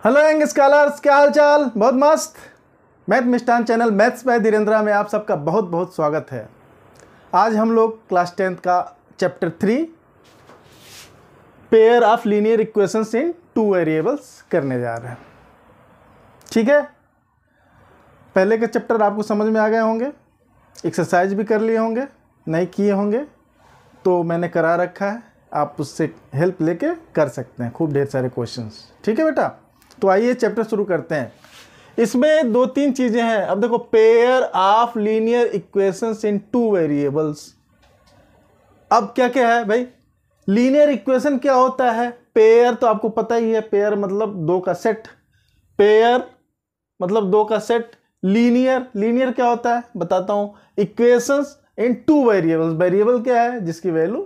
Hello young scholars, क्या हाल चाल? बहुत मस्त। Math Mishthan channel maths by धीरेन्द्रा में आप सबका बहुत बहुत स्वागत है। आज हम लोग क्लास 10th का chapter 3 pair of linear equations in 2 variables करने जा रहे हैं। ठीक है, पहले के चैप्टर आपको समझ में आ गए होंगे, एक्सरसाइज भी कर लिए होंगे, नहीं किए होंगे तो मैंने करा रखा है, आप उससे हेल्प लेके कर सकते हैं, खूब ढेर सारे क्वेश्चंस। ठीक है बेटा, तो आइए चैप्टर शुरू करते हैं। इसमें 2-3 चीज़ें हैं। अब देखो, pair of linear equations in 2 variables. अब क्या क्या है भाई? लीनियर इक्वेशन क्या होता है? पेयर तो आपको पता ही है, पेयर मतलब 2 का सेट। पेयर मतलब 2 का सेट। लीनियर क्या होता है बताता हूं। इक्वेशंस इन 2 वेरिएबल्स। वेरिएबल क्या है? जिसकी वैल्यू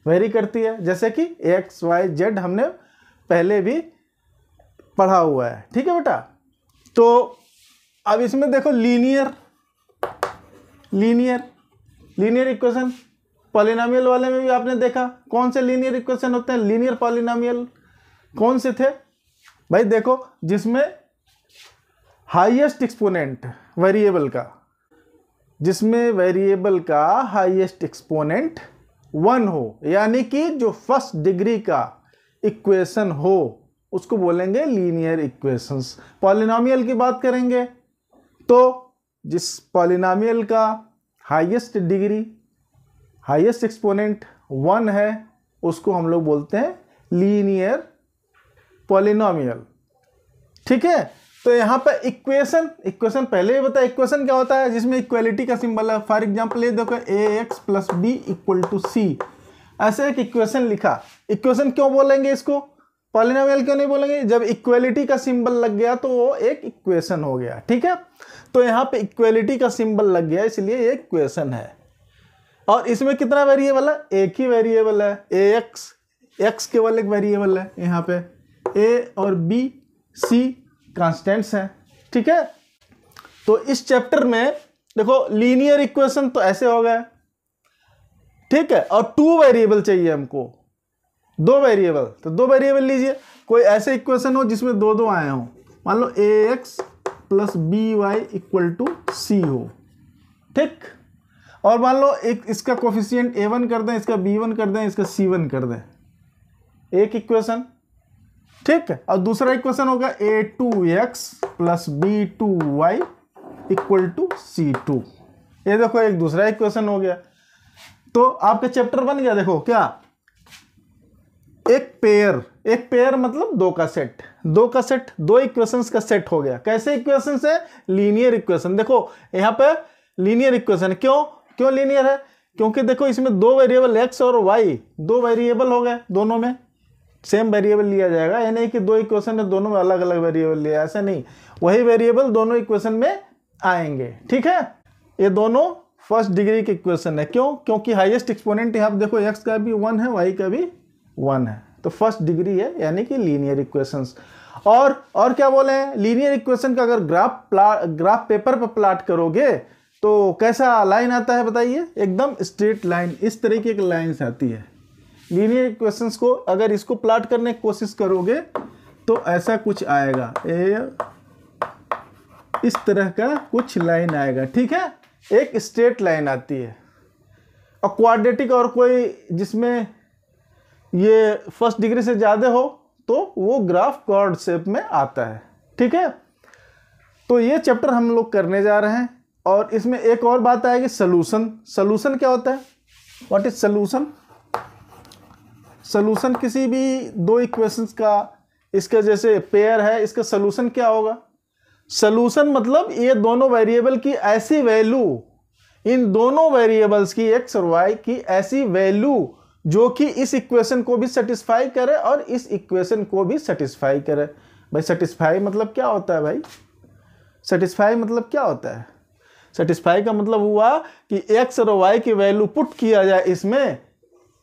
वेरी करती है, जैसे कि एक्स वाई जेड हमने पहले भी पढ़ा हुआ है। ठीक है बेटा, तो अब इसमें देखो लीनियर इक्वेशन पॉलिनोमियल वाले में भी आपने देखा कौन से लीनियर इक्वेशन होते हैं। लीनियर पॉलिनोमियल कौन से थे भाई? देखो, जिसमें हाईएस्ट एक्सपोनेंट वेरिएबल का, जिसमें वेरिएबल का हाईएस्ट एक्सपोनेंट 1 हो, यानी कि जो फर्स्ट डिग्री का इक्वेशन हो, उसको बोलेंगे लीनियर इक्वेशंस। पॉलिनोमियल की बात करेंगे तो जिस पॉलिनोमियल का हाईएस्ट डिग्री, हाईएस्ट एक्सपोनेंट 1 है, उसको हम लोग बोलते हैं लीनियर पॉलिनोमियल। ठीक है, तो यहाँ पे इक्वेशन पहले ही बताया। इक्वेशन क्या होता है? जिसमें इक्वलिटी का सिंबल है। फॉर एग्जांपल ये देखो, ax + b = c, ऐसे एक इक्वेशन लिखा। इक्वेशन क्यों बोलेंगे इसको? पॉलिनोमियल क्यों नहीं बोलेंगे? जब इक्वलिटी का सिंबल लग गया तो वो एक इक्वेशन हो गया। ठीक है, तो यहाँ पे इक्वलिटी का सिंबल लग गया, इसलिए ये इक्वेशन है। और इसमें कितना वेरिएबल है? एक ही वेरिएबल है, एक्स केवल एक वेरिएबल है। यहाँ पे a और b c कांस्टेंट्स हैं। ठीक है, तो इस चैप्टर में देखो, लीनियर इक्वेशन तो ऐसे हो गए। ठीक है, और 2 वेरिएबल चाहिए हमको, 2 वेरिएबल। तो 2 वेरिएबल लीजिए। कोई ऐसे इक्वेशन हो जिसमें 2 आए हों, मान लो ax + by = c हो। ठीक, और मान लो एक इसका कोफिशिएंट a1 कर दें, इसका b1 कर दें, इसका c1 कर दें, एक इक्वेशन। ठीक है, और दूसरा इक्वेशन होगा a2x + b2y = c2। ये देखो, एक दूसरा इक्वेशन हो गया। तो आपका चैप्टर बन गया। देखो क्या, एक पेयर मतलब 2 का सेट, 2 इक्वेशंस का सेट हो गया। कैसे इक्वेशंस है? Linear equation. देखो यहाँ पे लीनियर इक्वेशन क्यों लीनियर है? क्योंकि देखो, इसमें 2 वेरिएबल x और y, 2 वेरिएबल हो गए, दोनों में सेम वेरिएबल लिया जाएगा। यानी नहीं कि 2 इक्वेशन है, दोनों में अलग अलग वेरिएबल लिया, ऐसा नहीं। वही वेरिएबल दोनों इक्वेशन में आएंगे। ठीक है, ये दोनों फर्स्ट डिग्री के इक्वेशन है। क्योंकि हाईएस्ट एक्सपोनेंट यहाँ पे देखो, x का भी 1 है, y का भी 1 है, तो फर्स्ट डिग्री है, यानी कि लीनियर इक्वेशंस। और क्या बोले हैं? लीनियर इक्वेशन का अगर ग्राफ पेपर पर प्लॉट करोगे तो कैसा लाइन आता है बताइए? एकदम स्ट्रेट लाइन, इस तरीके की लाइन्स आती है। लीनियर इक्वेशंस को अगर इसको प्लॉट करने की कोशिश करोगे तो ऐसा कुछ आएगा, इस तरह का कुछ लाइन आएगा। ठीक है, एक स्ट्रेट लाइन आती है। और क्वाड्रेटिक और कोई जिसमें ये फर्स्ट डिग्री से ज़्यादा हो तो वो ग्राफ कॉर्ड शेप में आता है। ठीक है, तो ये चैप्टर हम लोग करने जा रहे हैं। और इसमें एक और बात आएगी, सलूशन क्या होता है? What is solution? सलूशन किसी भी 2 इक्वेशंस का, इसका जैसे पेयर है, इसका सलूशन क्या होगा? सलूशन मतलब ये दोनों वेरिएबल की ऐसी वैल्यू, इन दोनों वेरिएबल्स की x और y की ऐसी वैल्यू जो कि इस इक्वेशन को भी सेटिस्फाई करे और इस इक्वेशन को भी सेटिस्फाई करे। भाई सेटिस्फाई मतलब क्या होता है? भाई सेटिस्फाई मतलब क्या होता है? सेटिस्फाई का मतलब हुआ कि x और y की वैल्यू पुट किया जाए इसमें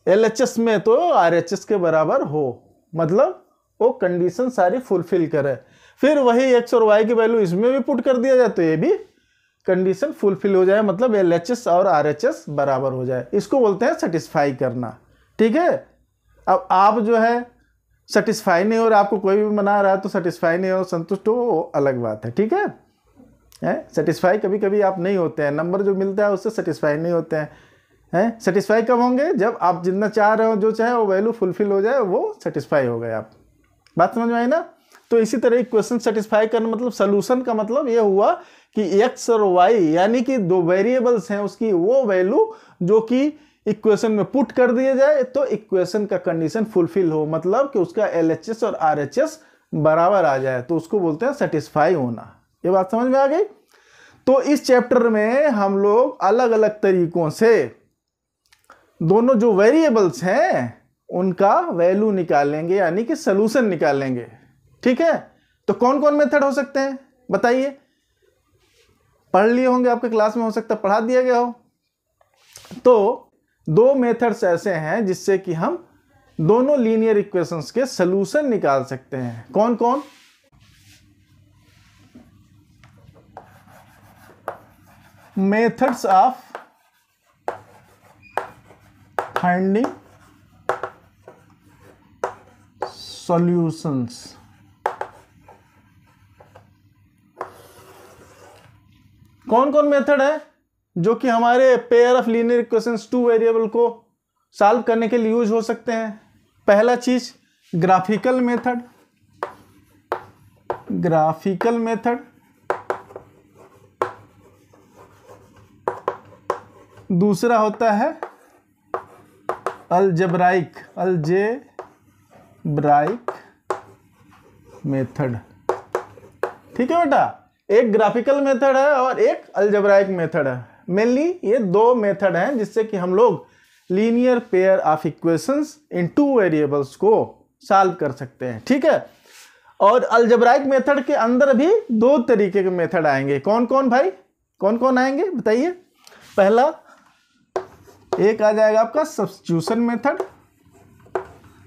LHS में तो RHS के बराबर हो, मतलब वो कंडीशन सारी फुलफिल करे। फिर वही x और y की वैल्यू इसमें भी पुट कर दिया जाए तो ये भी कंडीशन फुलफिल हो जाए, मतलब LHS और RHS बराबर हो जाए। इसको बोलते हैं सेटिस्फाई करना। ठीक है, अब आप जो है सेटिस्फाई नहीं हो रहा, आपको कोई भी बना रहा है तो सेटिस्फाई नहीं हो, संतुष्ट हो, वो अलग बात है, ठीक है। सेटिस्फाई कभी कभी आप नहीं होते हैं, नंबर जो मिलता है उससे सेटिस्फाई नहीं होते हैं। सेटिस्फाई कब होंगे? जब आप जितना चाह रहे हो, जो चाहे वो वैल्यू फुलफिल हो जाए, वो सेटिस्फाई हो गए आप। बात समझ में आई ना? तो इसी तरह इक्वेशन सेटिस्फाई करना मतलब सोल्यूशन का मतलब ये हुआ कि एक्स और वाई यानी कि दो वेरिएबल्स हैं, उसकी वो वैल्यू जो कि इक्वेशन में पुट कर दिए जाए तो इक्वेशन का कंडीशन फुलफिल हो, मतलब कि उसका LHS और RHS बराबर आ जाए, तो उसको बोलते हैं सेटिस्फाई होना। ये बात समझ में आ गई? तो इस चैप्टर में हम लोग अलग अलग तरीकों से दोनों जो वेरिएबल्स हैं उनका वैल्यू निकालेंगे, यानी कि सॉल्यूशन निकालेंगे, ठीक है। तो कौन कौन मेथड हो सकते हैं बताइए? पढ़ लिए होंगे, आपके क्लास में हो सकता है पढ़ा दिया गया हो। तो दो मेथड्स ऐसे हैं जिससे कि हम दोनों लीनियर इक्वेशंस के सॉल्यूशन निकाल सकते हैं। कौन कौन? Methods of finding solutions. कौन कौन मेथड है जो कि हमारे pair of linear equations two variable को सॉल्व करने के लिए यूज हो सकते हैं? पहला चीज ग्राफिकल मेथड, ग्राफिकल मेथड। दूसरा होता है अलजेब्राइक, अलजेब्राइक मेथड, ठीक है बेटा। एक ग्राफिकल मेथड है और एक अलजेब्राइक मेथड है। मेनली ये दो मेथड हैं जिससे कि हम लोग linear pair of equations in two variables को सॉल्व कर सकते हैं, ठीक है। और अलजेब्राइक मेथड के अंदर भी दो तरीके के मेथड आएंगे। कौन कौन भाई, कौन कौन आएंगे बताइए? पहला एक आ जाएगा आपका सब्स्टिट्यूशन मेथड,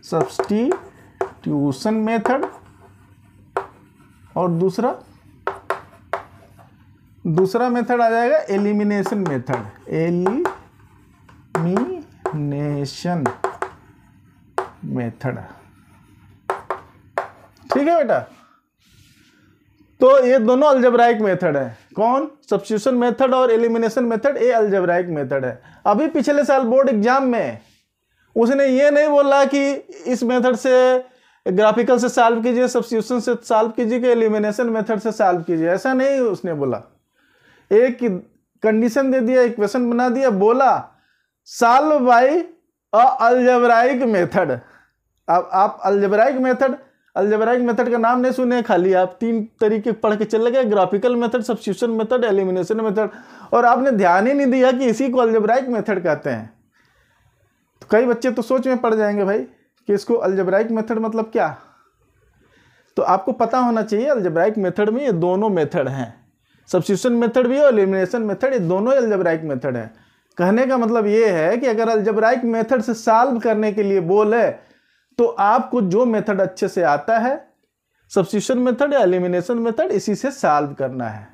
सब्स्टिट्यूशन मेथड। और दूसरा मेथड आ जाएगा एलिमिनेशन मेथड, एलिमिनेशन मेथड, ठीक है बेटा। तो ये दोनों अलजेब्राइक मेथड है। कौन? सब्स्टिट्यूशन मेथड और एलिमिनेशन मेथड, ये अलजेब्राइक मेथड है। अभी पिछले साल बोर्ड एग्जाम में उसने ये नहीं बोला कि इस मेथड से ग्राफिकल से सॉल्व कीजिए, सब्स्टिट्यूशन से सॉल्व कीजिए, एलिमिनेशन मेथड से सॉल्व कीजिए, ऐसा नहीं उसने बोला। एक कंडीशन दे दिया, इक्वेशन बना दिया, बोला solve by a algebraic method. अब आप अलजेब्राइक मेथड का नाम नहीं सुने, खाली आप तीन तरीके पढ़ के चले गए, graphical method, substitution method, elimination method, और आपने ध्यान ही नहीं दिया कि इसी को अलजेब्राइक मेथड कहते हैं। तो कई बच्चे तो सोच में पड़ जाएंगे भाई कि इसको अलजेब्राइक मेथड मतलब क्या। तो आपको पता होना चाहिए अलजेब्राइक मेथड में ये दोनों मेथड हैं, सब्स्टिट्यूशन मेथड भी और एलिमिनेशन मेथड, ये दोनों ही अलजेब्राइक मेथड है। कहने का मतलब ये है कि अगर अलजेब्राइक मेथड से सॉल्व करने के लिए बोले तो आपको जो मेथड अच्छे से आता है, सब्स्टिट्यूशन मेथड या एलिमिनेशन मेथड, इसी से सॉल्व करना है।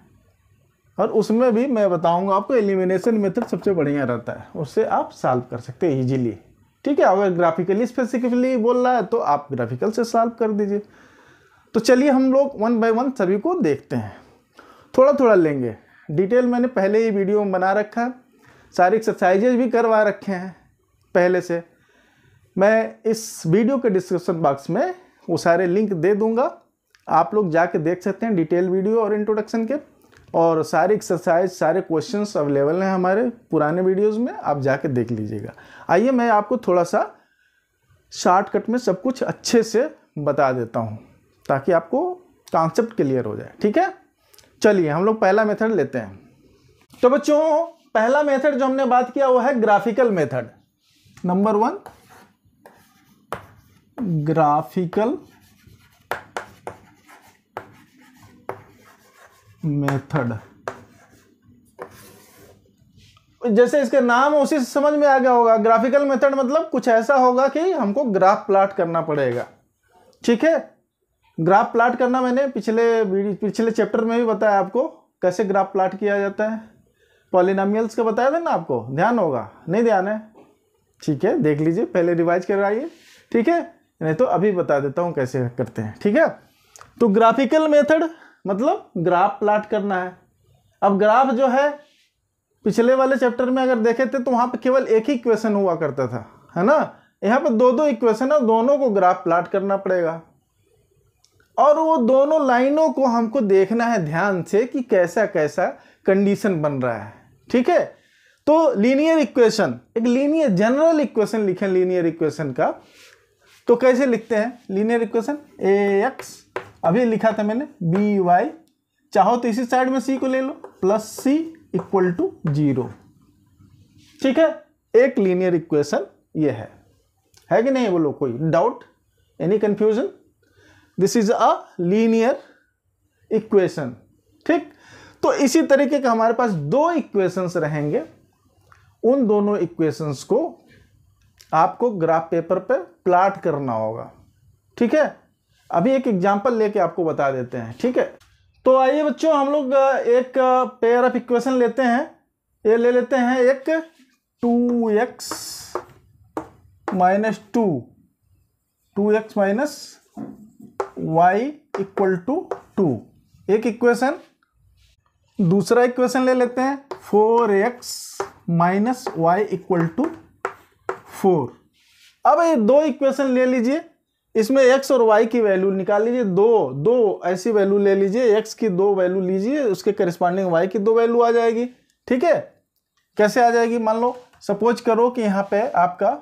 और उसमें भी मैं बताऊंगा आपको एलिमिनेशन मेथड सबसे बढ़िया रहता है, उससे आप सॉल्व कर सकते हैं इजीली, ठीक है। अगर ग्राफिकली स्पेसिफिकली बोल रहा है तो आप ग्राफिकल से सॉल्व कर दीजिए। तो चलिए हम लोग वन बाय वन सभी को देखते हैं, थोड़ा थोड़ा लेंगे। डिटेल मैंने पहले ही वीडियो में बना रखा है, सारे एक्सरसाइजेज भी करवा रखे हैं पहले से। मैं इस वीडियो के डिस्क्रिप्शन बॉक्स में वो सारे लिंक दे दूंगा, आप लोग जाके देख सकते हैं डिटेल वीडियो और इंट्रोडक्शन के। और सारे एक्सरसाइज, सारे क्वेश्चंस अवेलेबल हैं हमारे पुराने वीडियोस में, आप जाके देख लीजिएगा। आइए मैं आपको थोड़ा सा शॉर्टकट में सब कुछ अच्छे से बता देता हूँ ताकि आपको कॉन्सेप्ट क्लियर हो जाए, ठीक है। चलिए हम लोग पहला मेथड लेते हैं। तो बच्चों पहला मेथड जो हमने बात किया वो है graphical method. Number 1 graphical method. जैसे इसके नाम उसी से समझ में आ गया होगा, ग्राफिकल मेथड मतलब कुछ ऐसा होगा कि हमको ग्राफ प्लॉट करना पड़ेगा, ठीक है। ग्राफ प्लॉट करना मैंने पिछले चैप्टर में भी बताया आपको कैसे ग्राफ प्लॉट किया जाता है, पॉलिनोमियल्स का बताया था ना आपको, ध्यान होगा, नहीं ध्यान है, ठीक है, देख लीजिए, पहले रिवाइज करवाइए, ठीक है। नहीं तो अभी बता देता हूँ कैसे करते हैं, ठीक है। तो ग्राफिकल मेथड मतलब ग्राफ प्लॉट करना है। अब ग्राफ जो है पिछले वाले चैप्टर में अगर देखे थे तो वहाँ पे केवल एक ही इक्वेशन हुआ करता था, है ना। यहाँ पे दो दो इक्वेशन है, दोनों को ग्राफ प्लॉट करना पड़ेगा और वो दोनों लाइनों को हमको देखना है ध्यान से कि कैसा कैसा कंडीशन बन रहा है, ठीक है। तो लीनियर इक्वेशन, एक लीनियर जनरल इक्वेशन लिखें लीनियर इक्वेशन का, तो कैसे लिखते हैं लीनियर इक्वेशन? ए एक्स अभी लिखा था मैंने, बी वाई, चाहो तो इसी साइड में सी को ले लो, प्लस सी इक्वल टू 0, ठीक है। एक लीनियर इक्वेशन ये है कि नहीं? बोलो कोई doubt, any confusion? This is a linear equation, ठीक। तो इसी तरीके का हमारे पास दो इक्वेशंस रहेंगे, उन दोनों इक्वेशंस को आपको ग्राफ पेपर पे प्लॉट करना होगा, ठीक है। अभी एक एग्जांपल लेके आपको बता देते हैं, ठीक है। तो आइए बच्चों हम लोग एक पेयर ऑफ इक्वेशन लेते हैं। ये ले लेते हैं एक 2x minus 2x minus y equal to 2, एक इक्वेशन। दूसरा इक्वेशन ले लेते हैं 4x minus y equal to 4। अब ये दो इक्वेशन ले लीजिए, इसमें x और y की वैल्यू निकाल लीजिए, दो ऐसी वैल्यू ले लीजिए, x की दो वैल्यू लीजिए, उसके करस्पॉन्डिंग y की दो वैल्यू आ जाएगी, ठीक है। कैसे आ जाएगी? मान लो सपोज करो कि यहाँ पे आपका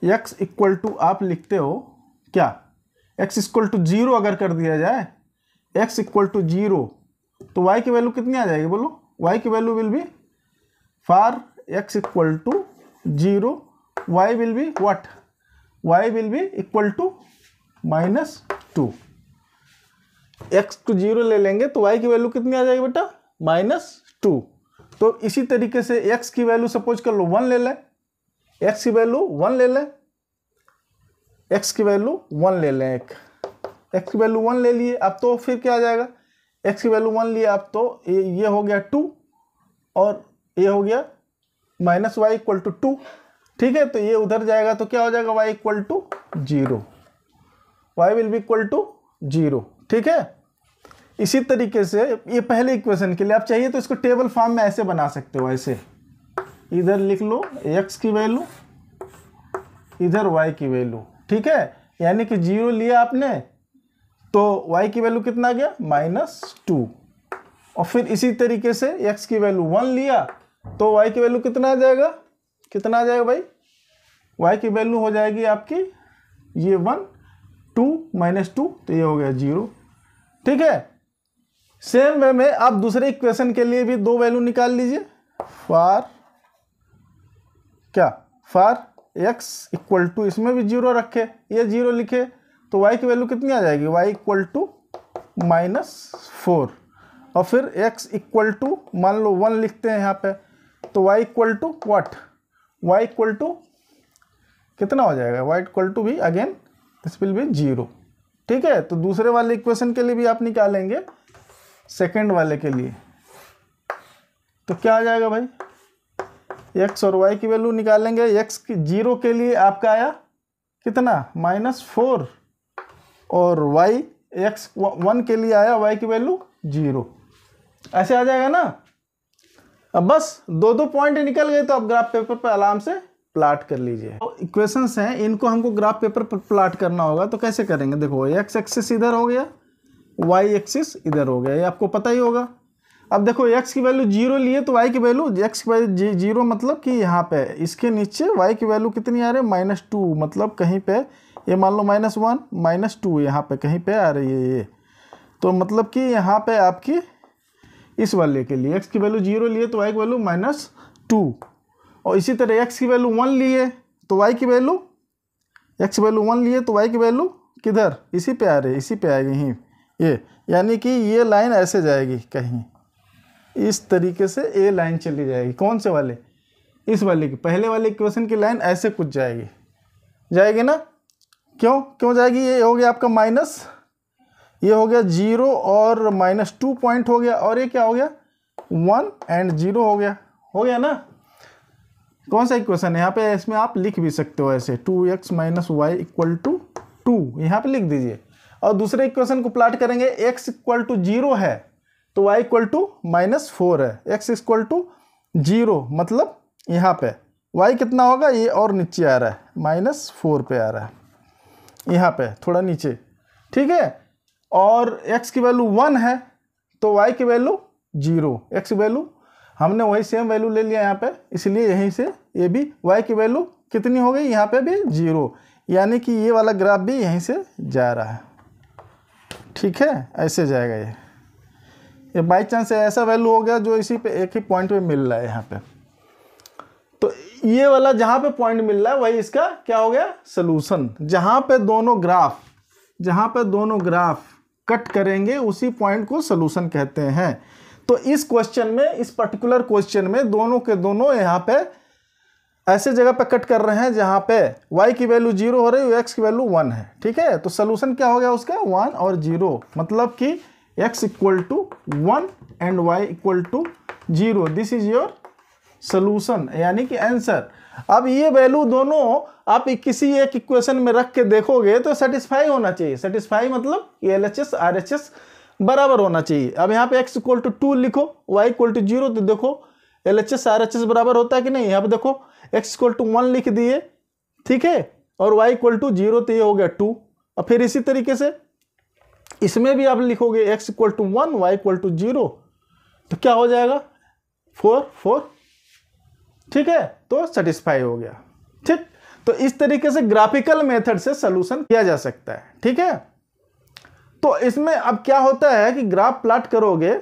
x इक्वल टू आप लिखते हो क्या, x इक्वल टू 0 अगर कर दिया जाए, x इक्वल टू 0 तो y की वैल्यू कितनी आ जाएगी? बोलो, y की value will be for x equal to 0 y will be what? y will be equal to -2। x to 0 ले लेंगे तो y की वैल्यू कितनी आ जाएगी बेटा? -2। तो इसी तरीके से x की वैल्यू सपोज कर लो 1 ले लें, x की वैल्यू 1 ले लें, x की वैल्यू 1 ले लें, x की वैल्यू 1 ले लिए। अब तो फिर क्या आ जाएगा? x की वैल्यू 1 लिए, अब तो ये हो गया 2 और ये हो गया -y इक्वल टू 2, ठीक है। तो ये उधर जाएगा तो क्या हो जाएगा? y equal to 0, y will be equal to 0, ठीक है। इसी तरीके से ये पहले इक्वेशन के लिए आप चाहिए तो इसको टेबल फॉर्म में ऐसे बना सकते हो, ऐसे इधर लिख लो x की वैल्यू, इधर y की वैल्यू, ठीक है। यानी कि 0 लिया आपने तो y की वैल्यू कितना आ गया? -2। और फिर इसी तरीके से x की वैल्यू 1 लिया तो y की वैल्यू कितना आ जाएगा? कितना आ जाएगा भाई? y की वैल्यू हो जाएगी आपकी ये 1, 2 -2 तो ये हो गया 0, ठीक है। सेम वे में आप दूसरे इक्वेशन के लिए भी दो वैल्यू निकाल लीजिए। फॉर क्या? फॉर x इक्वल टू, इसमें भी 0 रखे, ये 0 लिखे तो y की वैल्यू कितनी आ जाएगी? y equal to -4। और फिर x इक्वल टू मान लो 1 लिखते हैं यहाँ पे, तो y equal to what? y equal to कितना हो जाएगा? y इक्वल टू भी अगेन दिस विल बी 0, ठीक है। तो दूसरे वाले इक्वेशन के लिए भी आप निकालेंगे, सेकंड वाले के लिए तो क्या आ जाएगा भाई? x और y की वैल्यू निकालेंगे। x की 0 के लिए आपका आया कितना? -4 और y x 1 के लिए आया y की वैल्यू 0, ऐसे आ जाएगा ना। अब बस दो दो पॉइंट निकल गए तो आप ग्राफ पेपर पर आराम से प्लॉट कर लीजिए। तो इक्वेशंस हैं, इनको हमको ग्राफ पेपर पर प्लॉट करना होगा। तो कैसे करेंगे? देखो x एक्सिस इधर हो गया, y एक्सिस इधर हो गया, ये आपको पता ही होगा। अब देखो x की वैल्यू 0 लिए तो y की वैल्यू, x की वैल्यू 0 मतलब कि यहाँ पे इसके नीचे y की वैल्यू कितनी आ रही है? -2, मतलब कहीं पे ये मान लो -1 -2 यहाँ पे कहीं पे आ रही है ये। तो मतलब कि यहाँ पे आपकी इस वाले के लिए x की वैल्यू 0 लिए तो y की वैल्यू -2, और इसी तरह x की वैल्यू 1 लिए तो y की वैल्यू, x की वैल्यू 1 लिए तो y की वैल्यू किधर? इसी पे आ रही है, इसी पे आएगी यहीं ये, यानी कि ये लाइन ऐसे जाएगी कहीं इस तरीके से, ये लाइन चली जाएगी। कौन से वाले? इस वाले की, पहले वाले इक्वेशन की लाइन ऐसे कुछ जाएगी ना। क्यों जाएगी? ये हो गया आपका माइनस, ये हो गया 0 और -2 पॉइंट हो गया, और ये क्या हो गया? 1 एंड 0 हो गया ना। कौन सा इक्वेशन है यहाँ पे, इसमें आप लिख भी सकते हो ऐसे 2x - y = 2, यहाँ पे लिख दीजिए। और दूसरे इक्वेशन को प्लाट करेंगे, x = 0 है तो y = -4 है, x = 0 मतलब यहाँ पे y कितना होगा, ये और नीचे आ रहा है -4 पे आ रहा है, यहाँ पे थोड़ा नीचे, ठीक है। और x की वैल्यू 1 है तो y की वैल्यू 0, x की वैल्यू हमने वही सेम वैल्यू ले लिया यहाँ पे, इसलिए यहीं से ये भी y की वैल्यू कितनी हो गई, यहाँ पे भी 0, यानी कि ये वाला ग्राफ भी यहीं से जा रहा है, ठीक है, ऐसे जाएगा ये बाई चांस ऐसा वैल्यू हो गया जो इसी पे एक ही पॉइंट पे मिल रहा है यहाँ पे। तो ये वाला जहाँ पे पॉइंट मिल रहा है वही इसका क्या हो गया, सलूशन। जहाँ पे दोनों ग्राफ कट करेंगे उसी पॉइंट को सलूशन कहते हैं। तो इस क्वेश्चन में, इस पर्टिकुलर क्वेश्चन में दोनों के दोनों यहाँ पे ऐसे जगह पे कट कर रहे हैं जहाँ पे y की वैल्यू 0 हो रही है, x की वैल्यू 1 है, ठीक है। तो सलूशन क्या हो गया उसका, 1 और 0, मतलब कि x = 1 and y = 0, this is your solution, यानी कि आंसर। अब ये वैल्यू दोनों आप किसी एक इक्वेशन में रख के देखोगे तो सेटिस्फाई होना चाहिए। सेटिस्फाई मतलब LHS RHS बराबर होना चाहिए। अब यहाँ पे x = 2 लिखो, y = 0, तो देखो LHS RHS बराबर होता है कि नहीं। यहाँ पे देखो x = 1 लिख दिए, ठीक है, और y = 0, तो ये हो गया 2। और फिर इसी तरीके से इसमें भी आप लिखोगे x = 1 y = 0, तो क्या हो जाएगा 4, ठीक है, तो सेटिस्फाई हो गया, ठीक। तो इस तरीके से ग्राफिकल मेथड से सलूशन किया जा सकता है, ठीक है। तो इसमें अब क्या होता है कि ग्राफ प्लॉट करोगे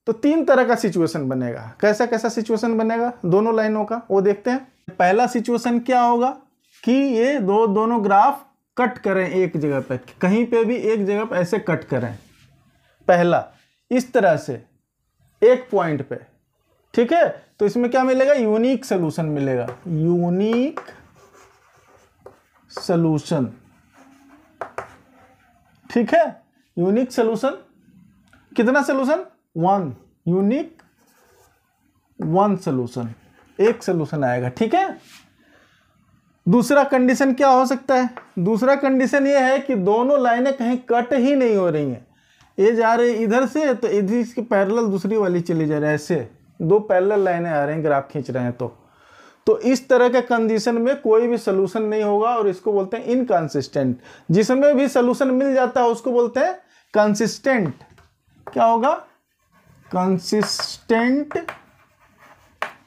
तो 3 तरह का सिचुएशन बनेगा। कैसा कैसा सिचुएशन बनेगा दोनों लाइनों का, वो देखते हैं। पहला सिचुएशन क्या होगा कि ये दोनों ग्राफ कट करें एक जगह पे, कहीं पे भी एक जगह पे ऐसे कट करें। पहला इस तरह से एक पॉइंट पे, ठीक है, तो इसमें क्या मिलेगा, यूनिक सलूशन मिलेगा, यूनिक सलूशन, ठीक है। यूनिक सलूशन, कितना सलूशन, 1, यूनिक 1 सलूशन, एक सलूशन आएगा, ठीक है। दूसरा कंडीशन क्या हो सकता है, दूसरा कंडीशन ये है कि दोनों लाइनें कहीं कट ही नहीं हो रही हैं, ये जा रही इधर से तो इधर इसके पैरेलल दूसरी वाली चली जा रही है, ऐसे 2 पैरेलल लाइनें आ रही हैं, ग्राफ खींच रहे हैं। तो इस तरह के कंडीशन में कोई भी सलूशन नहीं होगा और इसको बोलते हैं इनकंसिस्टेंट। जिसमें भी सलूशन मिल जाता है उसको बोलते हैं कंसिस्टेंट। क्या होगा, consistent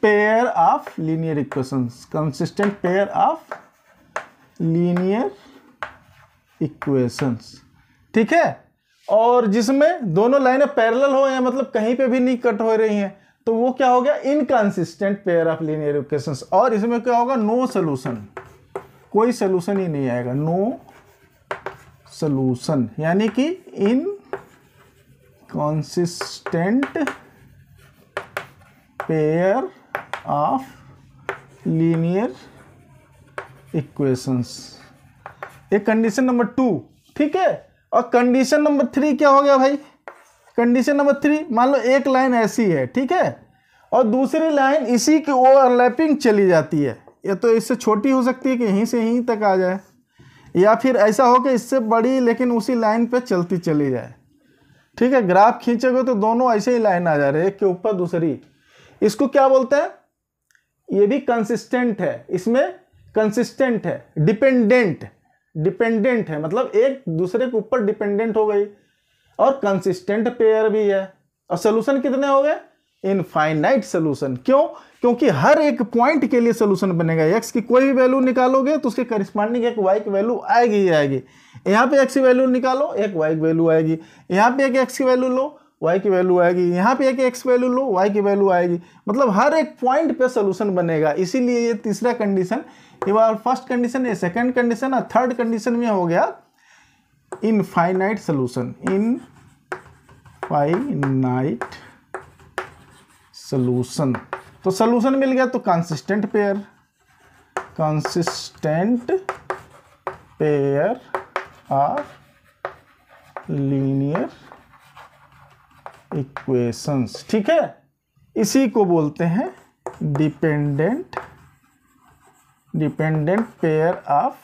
pair of linear equations, consistent pair of linear equations, ठीक है। और जिसमें दोनों लाइनें पैरेलल हो या मतलब कहीं पे भी नहीं कट हो रही हैं तो वो क्या हो गया, inconsistent pair of linear equations. और इसमें क्या होगा, नो सलूशन, कोई सलूशन ही नहीं आएगा, नो सलूशन, यानी कि inconsistent pair of linear equations. ये कंडीशन नंबर 2, ठीक है। और कंडीशन नंबर 3 क्या हो गया भाई, कंडीशन नंबर 3, मान लो एक लाइन ऐसी है, ठीक है, और दूसरी लाइन इसी की ओवरलैपिंग चली जाती है। या तो इससे छोटी हो सकती है कि यहीं से यहीं तक आ जाए, या फिर ऐसा हो कि इससे बड़ी लेकिन उसी लाइन पे चलती चली जाए, ठीक है। ग्राफ खींचोगे तो दोनों ऐसे ही लाइन आ जा रहे हैं, एक के ऊपर दूसरी। इसको क्या बोलते हैं, ये भी कंसिस्टेंट है, इसमें कंसिस्टेंट है, डिपेंडेंट है, मतलब एक दूसरे के ऊपर डिपेंडेंट हो गई, और कंसिस्टेंट पेयर भी है। और सोल्यूशन कितने हो गए, इनफाइनाइट सोल्यूशन। क्यों, क्योंकि हर एक पॉइंट के लिए सोल्यूशन बनेगा। एक्स की कोई भी वैल्यू निकालोगे तो उसके करस्पॉन्डिंग एक वाई की वैल्यू आएगी ही आएगी। यहाँ पे एक्स की वैल्यू निकालो, एक वाई की वैल्यू आएगी। यहाँ पे एक एक्स की वैल्यू लो, वाई की वैल्यू आएगी। यहाँ पे एक एक्स वैल्यू लो, वाई की वैल्यू आएगी। मतलब हर एक पॉइंट पे सोल्यूशन बनेगा। इसीलिए ये तीसरा कंडीशन, ये वाला फर्स्ट कंडीशन, ये सेकंड कंडीशन, और थर्ड कंडीशन में हो गया इनफाइनाइट सोल्यूशन, इनफाइनाइट सोल्यूशन। तो सोल्यूशन मिल गया तो consistent pair of linear equations, ठीक है। इसी को बोलते हैं dependent dependent pair of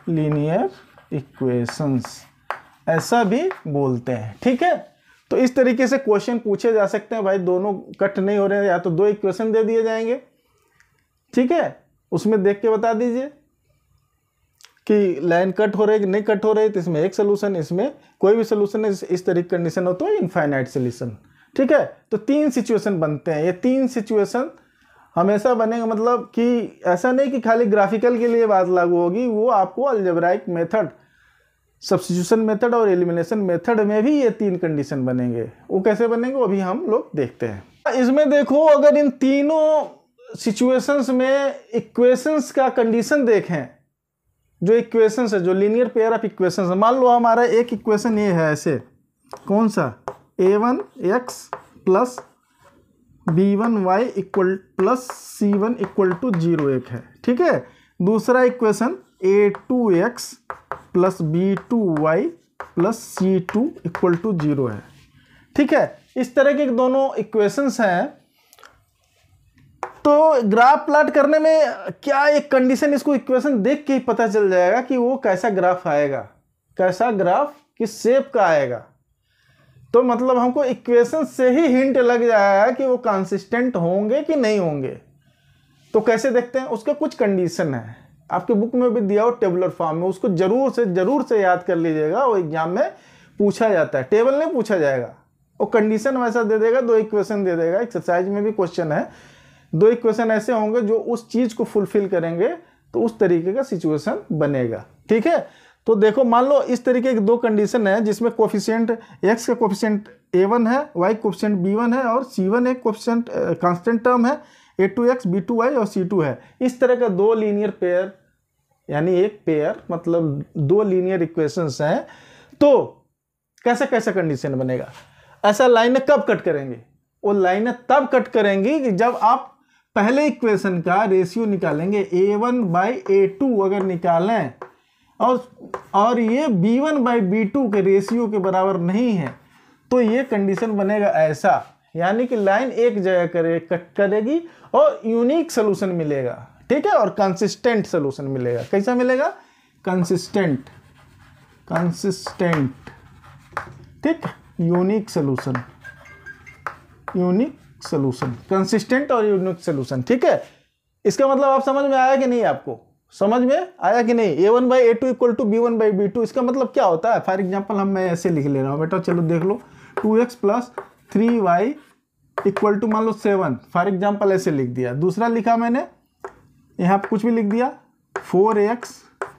linear equations, ऐसा भी बोलते हैं। ठीक है, तो इस तरीके से क्वेश्चन पूछे जा सकते हैं भाई। दोनों कट नहीं हो रहे हैं, या तो दो इक्वेशन दे दिए जाएंगे, ठीक है, उसमें देख के बता दीजिए कि लाइन कट हो रही है कि नहीं कट हो रही, तो इसमें एक सोल्यूशन, इसमें कोई भी सोल्यूशन है। इस तरीके कंडीशन हो तो इनफाइनाइट सोल्यूशन। ठीक है, तो तीन सिचुएशन बनते हैं। ये तीन सिचुएशन हमेशा बनेगा, मतलब कि ऐसा नहीं कि खाली ग्राफिकल के लिए बात लागू होगी, वो आपको अलजेब्राइक मेथड, सब्स्टिट्यूशन मेथड और एलिमिनेशन मेथड में भी ये तीन कंडीशन बनेंगे। वो कैसे बनेंगे वो भी हम लोग देखते हैं। इसमें देखो, अगर इन तीनों सिचुएशंस में इक्वेशंस का कंडीशन देखें, जो इक्वेशंस है, जो लीनियर पेयर ऑफ इक्वेशंस है, मान लो हमारा एक इक्वेशन ये है ऐसे, कौन सा, a1x plus b1y equal plus c1 equal to 0 एक है। ठीक है, दूसरा equation a2x plus b2y plus c2 equal to 0 है। ठीक है, इस तरह के दोनों इक्वेशंस हैं। तो ग्राफ प्लॉट करने में क्या एक कंडीशन, इसको इक्वेशन देख के ही पता चल जाएगा कि वो कैसा ग्राफ आएगा, कैसा ग्राफ किस शेप का आएगा। तो मतलब हमको इक्वेशन से ही हिंट लग जाएगा कि वो कंसिस्टेंट होंगे कि नहीं होंगे। तो कैसे देखते हैं, उसके कुछ कंडीशन है, आपके बुक में भी दिया हो टेबुलर फॉर्म में, उसको जरूर से याद कर लीजिएगा। वो एग्जाम में पूछा जाता है, टेबल नहीं पूछा जाएगा, वो कंडीशन वैसा दे देगा, दो इक्वेशन दे देगा। एक्सरसाइज में भी क्वेश्चन है, दो इक्वेशन ऐसे होंगे जो उस चीज को फुलफिल करेंगे, तो उस तरीके का सिचुएशन बनेगा। ठीक है, तो देखो मान लो इस तरीके की दो कंडीशन है, जिसमें कोफिशिएंट x का कोफिशिएंट a1 है, y कोफिशिएंट b1 है और c1 एक कोफिशिएंट कांस्टेंट टर्म है, a2x b2y और c2 है। इस तरह का दो लीनियर पेयर, यानी एक पेयर मतलब दो लीनियर इक्वेशंस हैं। तो कैसा कैसा कंडीशन बनेगा, ऐसा लाइनें कब कट करेंगे, वो लाइनें तब कट करेंगी कि जब आप पहले इक्वेशन का रेशियो निकालेंगे, a1/a2 अगर निकालें और ये b1/b2 के रेशियो के बराबर नहीं है, तो ये कंडीशन बनेगा ऐसा, यानी कि लाइन एक जगह कट करेगी और यूनिक सोल्यूशन मिलेगा। ठीक है, और कंसिस्टेंट सोल्यूशन मिलेगा। कैसा मिलेगा, कंसिस्टेंट, ठीक, यूनिक सोल्यूशन, कंसिस्टेंट और यूनिक सोल्यूशन। ठीक है, इसका मतलब आप समझ में आया कि नहीं, आपको समझ में आया कि नहीं। a1/a2 इक्वल टू b1/b2, इसका मतलब क्या होता है। फॉर एग्जांपल मैं ऐसे लिख ले रहा हूँ बेटा, चलो देख लो, 2x plus 3y equal to मान लो 7, फॉर एग्जांपल ऐसे लिख दिया। दूसरा लिखा मैंने, यहाँ कुछ भी लिख दिया, 4x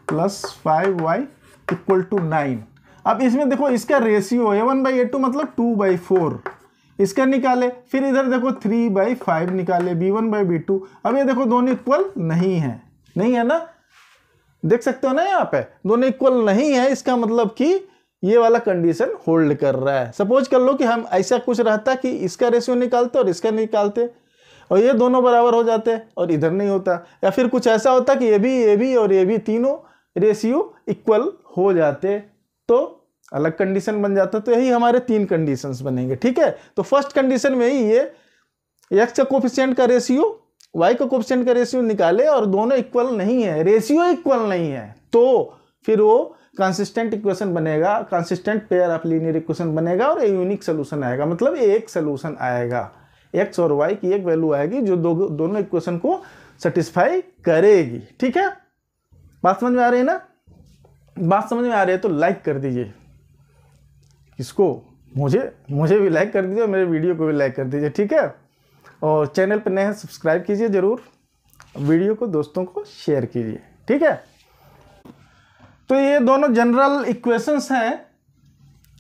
plus 5y equal to 9। अब इसमें देखो इसका रेशियो a1/a2 मतलब 2/4, इसका निकाले, फिर इधर देखो 3/5 निकाले, b1/b2। अब ये देखो दोनों इक्वल नहीं है ना, देख सकते हो ना, यहाँ पे दोनों इक्वल नहीं है। इसका मतलब कि ये वाला कंडीशन होल्ड कर रहा है। सपोज कर लो कि हम ऐसा कुछ रहता कि इसका रेशियो निकालते और इसका निकालते और ये दोनों बराबर हो जाते और इधर नहीं होता, या फिर कुछ ऐसा होता कि ये भी और ये भी तीनों रेशियो इक्वल हो जाते, तो अलग कंडीशन बन जाता। तो यही हमारे तीन कंडीशंस बनेंगे। ठीक है, तो फर्स्ट कंडीशन में ही ये x का कोफिशिएंट का रेशियो y का कोफिशिएंट का रेशियो निकाले और दोनों इक्वल नहीं है, रेशियो इक्वल नहीं है, तो फिर वो कंसिस्टेंट इक्वेशन बनेगा, consistent pair of linear equation बनेगा और यूनिक सोल्यूशन आएगा। मतलब एक सोल्यूशन आएगा, x और y की एक वैल्यू आएगी जो दोनों इक्वेशन को सेटिस्फाई करेगी। ठीक है, बात समझ में आ रही है ना, बात समझ में आ रही है तो लाइक कर दीजिए इसको, मुझे भी लाइक कर दीजिए और मेरे वीडियो को भी लाइक कर दीजिए। ठीक है, और चैनल पर नए हैं सब्सक्राइब कीजिए जरूर, वीडियो को दोस्तों को शेयर कीजिए। ठीक है, तो ये दोनों जनरल इक्वेशंस हैं।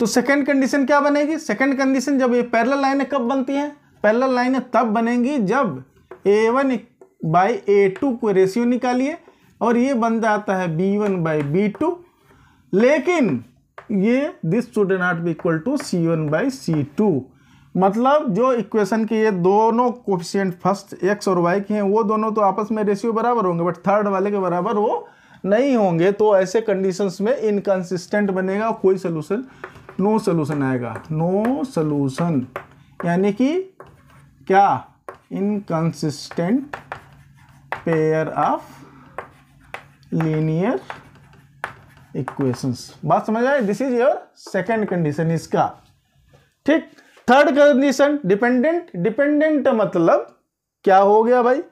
तो सेकंड कंडीशन क्या बनेगी, सेकंड कंडीशन जब ये पैरेलल लाइनें कब बनती हैं, पैरेलल लाइनें तब बनेंगी जब a1/a2 को रेशियो निकालिए और ये बन जाता है b1/b2, लेकिन ये this should not be equal to c1/c2। मतलब जो इक्वेशन के ये दोनों कोफिशिएंट फर्स्ट x और y के हैं, वो दोनों तो आपस में रेशियो बराबर होंगे, बट थर्ड वाले के बराबर वो नहीं होंगे। तो ऐसे कंडीशंस में इनकंसिस्टेंट बनेगा, कोई सोल्यूशन, नो सोल्यूशन आएगा, नो सोल्यूशन, यानी कि क्या, inconsistent pair of linear equations. बात समझ आए? This is your second condition इसका। ठीक, थर्ड कंडीशन डिपेंडेंट। डिपेंडेंट मतलब क्या हो गया भाई,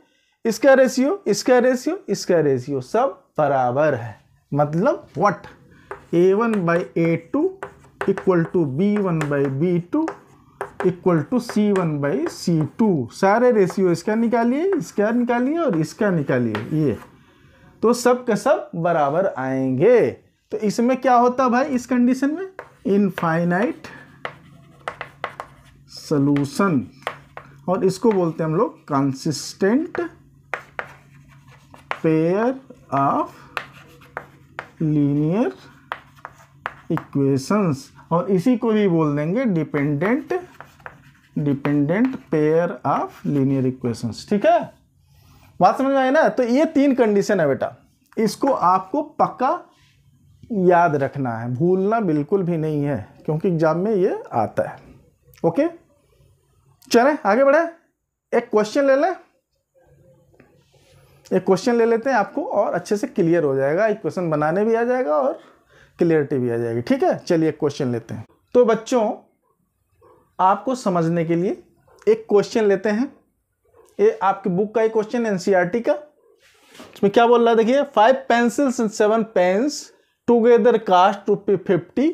इसका रेशियो, इसका रेशियो, इसका रेशियो सब बराबर है। मतलब what, a1/a2 equal to b1/b2 equal to c1/c2। सारे रेशियो इसका निकालिए, इसका निकालिए और इसका निकालिए, ये तो सब का सब बराबर आएंगे। तो इसमें क्या होता भाई, इस कंडीशन में इनफाइनाइट सॉल्यूशन, और इसको बोलते हैं हम लोग consistent pair of linear equations, और इसी को भी बोल देंगे dependent pair of linear equations. ठीक है, बात समझ में आई ना? तो ये 3 कंडीशन है बेटा, इसको आपको पक्का याद रखना है, भूलना बिल्कुल भी नहीं है, क्योंकि एग्जाम में ये आता है। ओके, चलें आगे बढ़े। एक क्वेश्चन ले लें, एक क्वेश्चन ले लेते हैं, आपको और अच्छे से क्लियर हो जाएगा, इक्वेशन बनाने भी आ जाएगा और क्लियरिटी भी आ जाएगी। ठीक है, चलिए एक क्वेश्चन लेते हैं। तो बच्चों, आपको समझने के लिए एक क्वेश्चन लेते हैं। ये आपकी बुक का एक क्वेश्चन, एनसीईआरटी का। इसमें क्या बोल रहा है देखिए, 5 pencils and 7 pens together cost ₹50,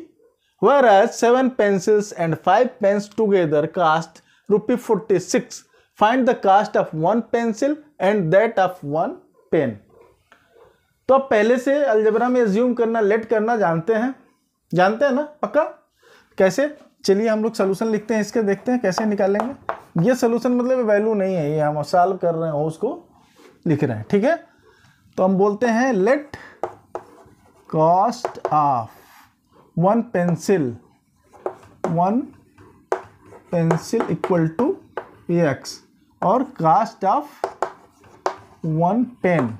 whereas 7 pencils and 5 pens together cost ₹46. Find the cost of 1 pencil and that of 1 pen. तो आप पहले से अलजेब्रा में एज्यूम करना, लेट करना जानते हैं ना पक्का? कैसे? चलिए हम लोग सोल्यूशन लिखते हैं इसके, देखते हैं कैसे निकालेंगे। ये सोल्यूशन मतलब वैल्यू नहीं है, ये हम सॉल्व कर रहे हैं उसको लिख रहे हैं। ठीक है, तो हम बोलते हैं let cost of 1 pencil equal to x और cost of 1 pen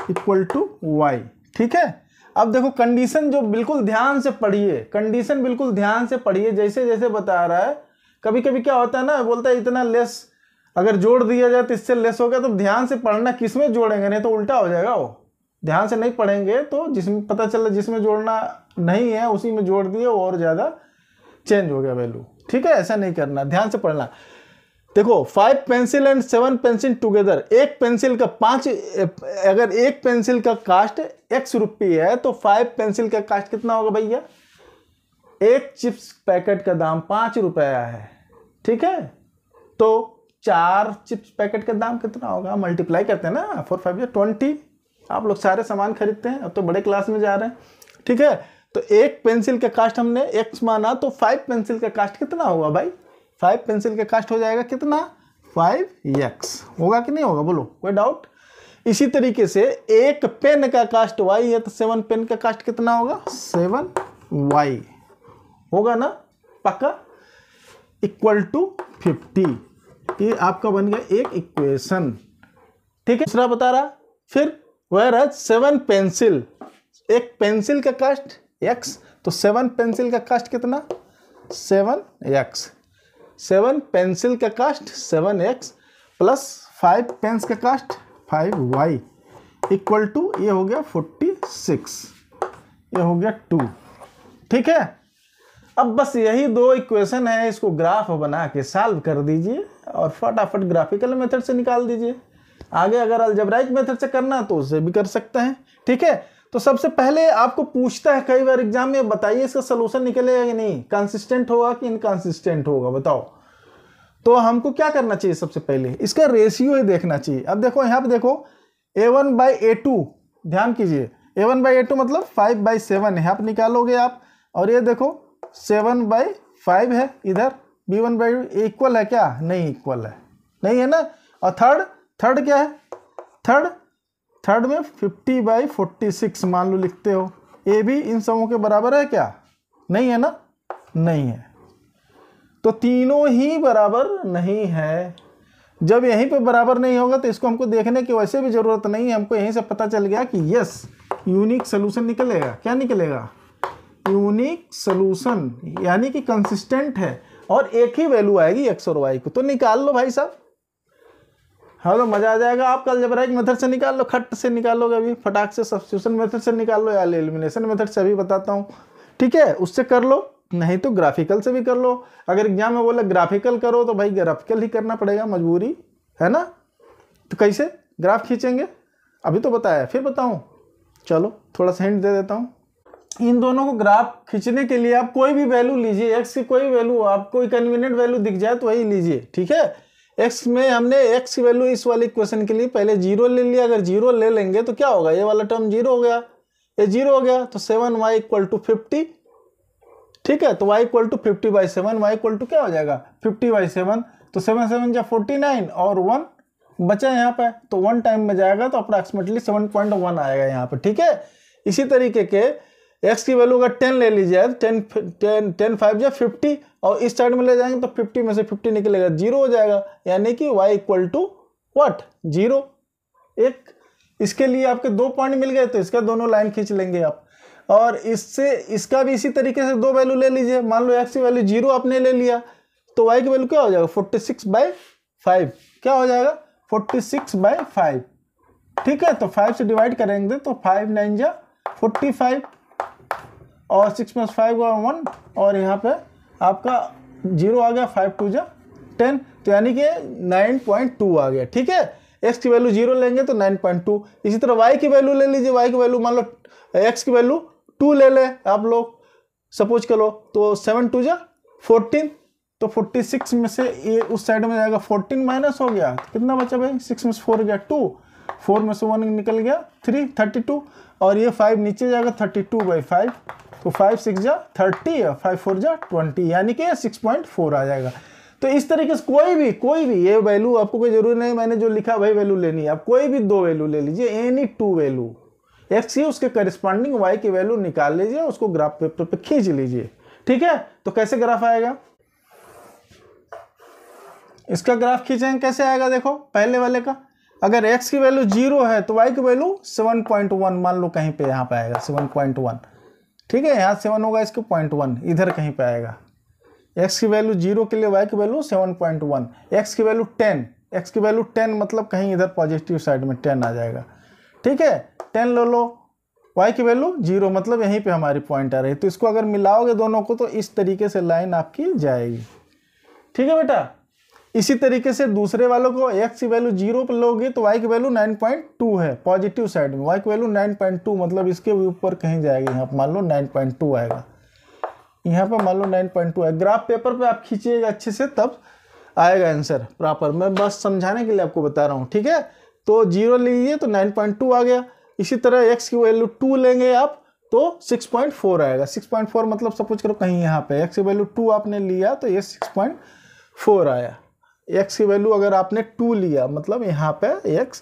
equal to y। ठीक है, अब देखो कंडीशन जो बिल्कुल ध्यान से पढ़िए, कंडीशन बिल्कुल ध्यान से पढ़िए, जैसे जैसे बता रहा है। कभी कभी क्या होता है ना, बोलता है इतना लेस अगर जोड़ दिया जाए तो इससे लेस हो गया, तो ध्यान से पढ़ना, किसमें जोड़ेंगे, नहीं तो उल्टा हो जाएगा। वो ध्यान से नहीं पढ़ेंगे तो जिसमें पता चला जिसमें जोड़ना नहीं है उसी में जोड़ दिए और ज़्यादा चेंज हो गया वैल्यू। ठीक है, ऐसा नहीं करना, ध्यान से पढ़ना। देखो 5 पेंसिल एंड 7 पेंसिल टुगेदर, एक पेंसिल का 5, अगर एक पेंसिल का कास्ट x रुपये है तो 5 पेंसिल का कास्ट कितना होगा भैया? एक चिप्स पैकेट का दाम 5 रुपया है। ठीक है, तो 4 चिप्स पैकेट का दाम कितना होगा? मल्टीप्लाई करते हैं ना, 4 5 20। आप लोग सारे सामान खरीदते हैं, अब तो बड़े क्लास में जा रहे हैं। ठीक है, तो एक पेंसिल का कास्ट हमने x माना, तो 5 पेंसिल का कास्ट कितना होगा भाई? 5 पेंसिल का कास्ट हो जाएगा कितना? 5x होगा कि नहीं होगा? बोलो, कोई डाउट? इसी तरीके से एक पेन का कास्ट y है, तो 7 पेन का कास्ट कितना होगा? 7y होगा ना पक्का? Equal to 50। ये आपका बन गया एक इक्वेशन। ठीक है, दूसरा बता रहा फिर, whereas 7 पेंसिल, एक पेंसिल का कास्ट x, तो 7 पेंसिल का कास्ट कितना? 7x। 7 पेंसिल का कास्ट 7x प्लस 5 पेंस का कास्ट 5y इक्वल टू, ये हो गया 46, ये हो गया 2। ठीक है, अब बस यही 2 इक्वेशन है, इसको ग्राफ बना के सॉल्व कर दीजिए और फटाफट ग्राफिकल मेथड से निकाल दीजिए। आगे अगर अलजेब्राइक मेथड से करना तो उसे भी कर सकते हैं। ठीक है, तो सबसे पहले आपको पूछता है कई बार एग्जाम में, बताइए इसका सोल्यूशन निकलेगा कि नहीं, कंसिस्टेंट होगा कि इनकंसिस्टेंट होगा, बताओ। तो हमको क्या करना चाहिए? सबसे पहले इसका रेशियो ही देखना चाहिए। अब देखो यहाँ पे देखो a1/a2, ध्यान कीजिए, a1/a2 मतलब 5/7 यहाँ पे निकालोगे आप, और ये देखो 7/5 है इधर, b1/a इक्वल है क्या? नहीं इक्वल है, नहीं है ना। और थर्ड क्या है? थर्ड में 50/46 मान लो लिखते हो, ये भी इन सबों के बराबर है क्या? नहीं है ना, नहीं है। तो तीनों ही बराबर नहीं है। जब यहीं पे बराबर नहीं होगा तो इसको हमको देखने की वैसे भी जरूरत नहीं है, हमको यहीं से पता चल गया कि यस यूनिक सोल्यूशन निकलेगा। क्या निकलेगा? यूनिक सोल्यूशन, यानी कि कंसिस्टेंट है और एक ही वैल्यू आएगी x और y को। तो निकाल लो भाई साहब, हाँ तो मजा आ जाएगा। आप अलजेब्राइक मेथड से निकाल लो, खट से निकालोगे अभी फटाक से, सब्स्टिट्यूशन मेथड से निकाल लो या एलिमिनेशन मेथड से अभी बताता हूँ, ठीक है, उससे कर लो, नहीं तो ग्राफिकल से भी कर लो। अगर एग्जाम में बोले ग्राफिकल करो तो भाई ग्राफिकल ही करना पड़ेगा, मजबूरी है ना। तो कैसे ग्राफ खींचेंगे अभी तो बताया, फिर बताऊँ, चलो थोड़ा सा हिंट दे देता हूँ। इन दोनों को ग्राफ खींचने के लिए आप कोई भी वैल्यू लीजिए, एक्स की कोई वैल्यू, आपको कन्वीनियंट वैल्यू दिख जाए तो वही लीजिए, ठीक है। एक्स में हमने एक्स की वैल्यू इस वाले इक्वेशन के लिए पहले 0 ले लिया। अगर 0 ले लेंगे तो क्या होगा, ये वाला टर्म 0 हो गया, ये 0 हो गया, तो 7y = 50, ठीक है। तो y = 50/7, y = क्या हो जाएगा 50/7, तो 7 7 जा 49 और 1 बचा यहाँ पे, तो 1 टाइम में जाएगा तो अप्रॉक्सीमेटली 7.1 आएगा यहाँ पे, ठीक है। इसी तरीके के x की वैल्यू अगर 10 ले लीजिए, 10 5 जा 50 और इस साइड में ले जाएंगे तो 50 में से 50 निकलेगा, 0 हो जाएगा, यानी कि y = what 0। एक इसके लिए आपके 2 पॉइंट मिल गए, तो इसका दोनों लाइन खींच लेंगे आप। और इससे इसका भी इसी तरीके से 2 वैल्यू ले लीजिए। मान लो x की वैल्यू 0 आपने ले लिया, तो y की वैल्यू क्या हो जाएगा 46/5, क्या हो जाएगा 46/5, ठीक है। तो 5 से डिवाइड करेंगे तो 5 9 जा 45 और 6 + 5 और 1 और यहाँ पे आपका 0 आ गया, 5 2 जा 10, तो यानी कि 9.2 आ गया, ठीक है। x की वैल्यू 0 लेंगे तो 9.2। इसी तरह y की वैल्यू ले लीजिए, y की वैल्यू मान लो x की वैल्यू 2 ले ले आप लोग, सपोज करो, तो 7 2 जा 14, तो 46 में से ये उस साइड में जाएगा 14 माइनस हो गया, कितना बचा भाई 6 में से 4 गया 2, 4 में से 1 निकल गया 3 32, और ये 5 नीचे जाएगा 32/5, तो 5 6 जा 30 और 5 4 जा 20, यानी कि 6.4 आ जाएगा। तो इस तरीके से कोई भी ये वैल्यू, आपको कोई जरूरी नहीं मैंने जो लिखा वही वैल्यू लेनी है, आप कोई भी 2 वैल्यू ले लीजिए, एनी 2 वैल्यू एक्स की, उसके करस्पॉन्डिंग वाई की वैल्यू निकाल लीजिए, उसको ग्राफ पेपर पे खींच लीजिए, ठीक है। तो कैसे ग्राफ आएगा, इसका ग्राफ खींचेंगे कैसे आएगा, देखो पहले वाले का, अगर x की वैल्यू 0 है तो y की वैल्यू 7.1 मान लो कहीं पे यहाँ पे आएगा 7.1, ठीक है। यहाँ 7 होगा, इसके 0.1 इधर कहीं पे आएगा। x की वैल्यू 0 के लिए y की वैल्यू 7.1, x की वैल्यू 10, x की वैल्यू 10 मतलब कहीं इधर पॉजिटिव साइड में 10 आ जाएगा, ठीक है। 10 ले लो, y की वैल्यू 0 मतलब यहीं पे हमारी पॉइंट आ रही है, तो इसको अगर मिलाओगे दोनों को तो इस तरीके से लाइन आपकी जाएगी, ठीक है बेटा। इसी तरीके से दूसरे वालों को x की वैल्यू 0 पर लोगे तो y की वैल्यू 9.2 है पॉजिटिव साइड में, y की वैल्यू 9.2 मतलब इसके ऊपर कहीं जाएगी, यहाँ पर मान लो 9.2 आएगा, यहाँ पर मान लो 9.2 है। ग्राफ पेपर पे आप खींचिएगा अच्छे से तब आएगा आंसर प्रॉपर, मैं बस समझाने के लिए आपको बता रहा हूँ, ठीक है। तो 0 लीजिए तो 9.2 आ गया। इसी तरह x की वैल्यू 2 लेंगे आप तो 6.4 आएगा, 6.4 मतलब सपोज करो कहीं यहाँ पे x की वैल्यू 2 आपने लिया तो ये 6.4 आया। x की वैल्यू अगर आपने 2 लिया मतलब यहाँ पे x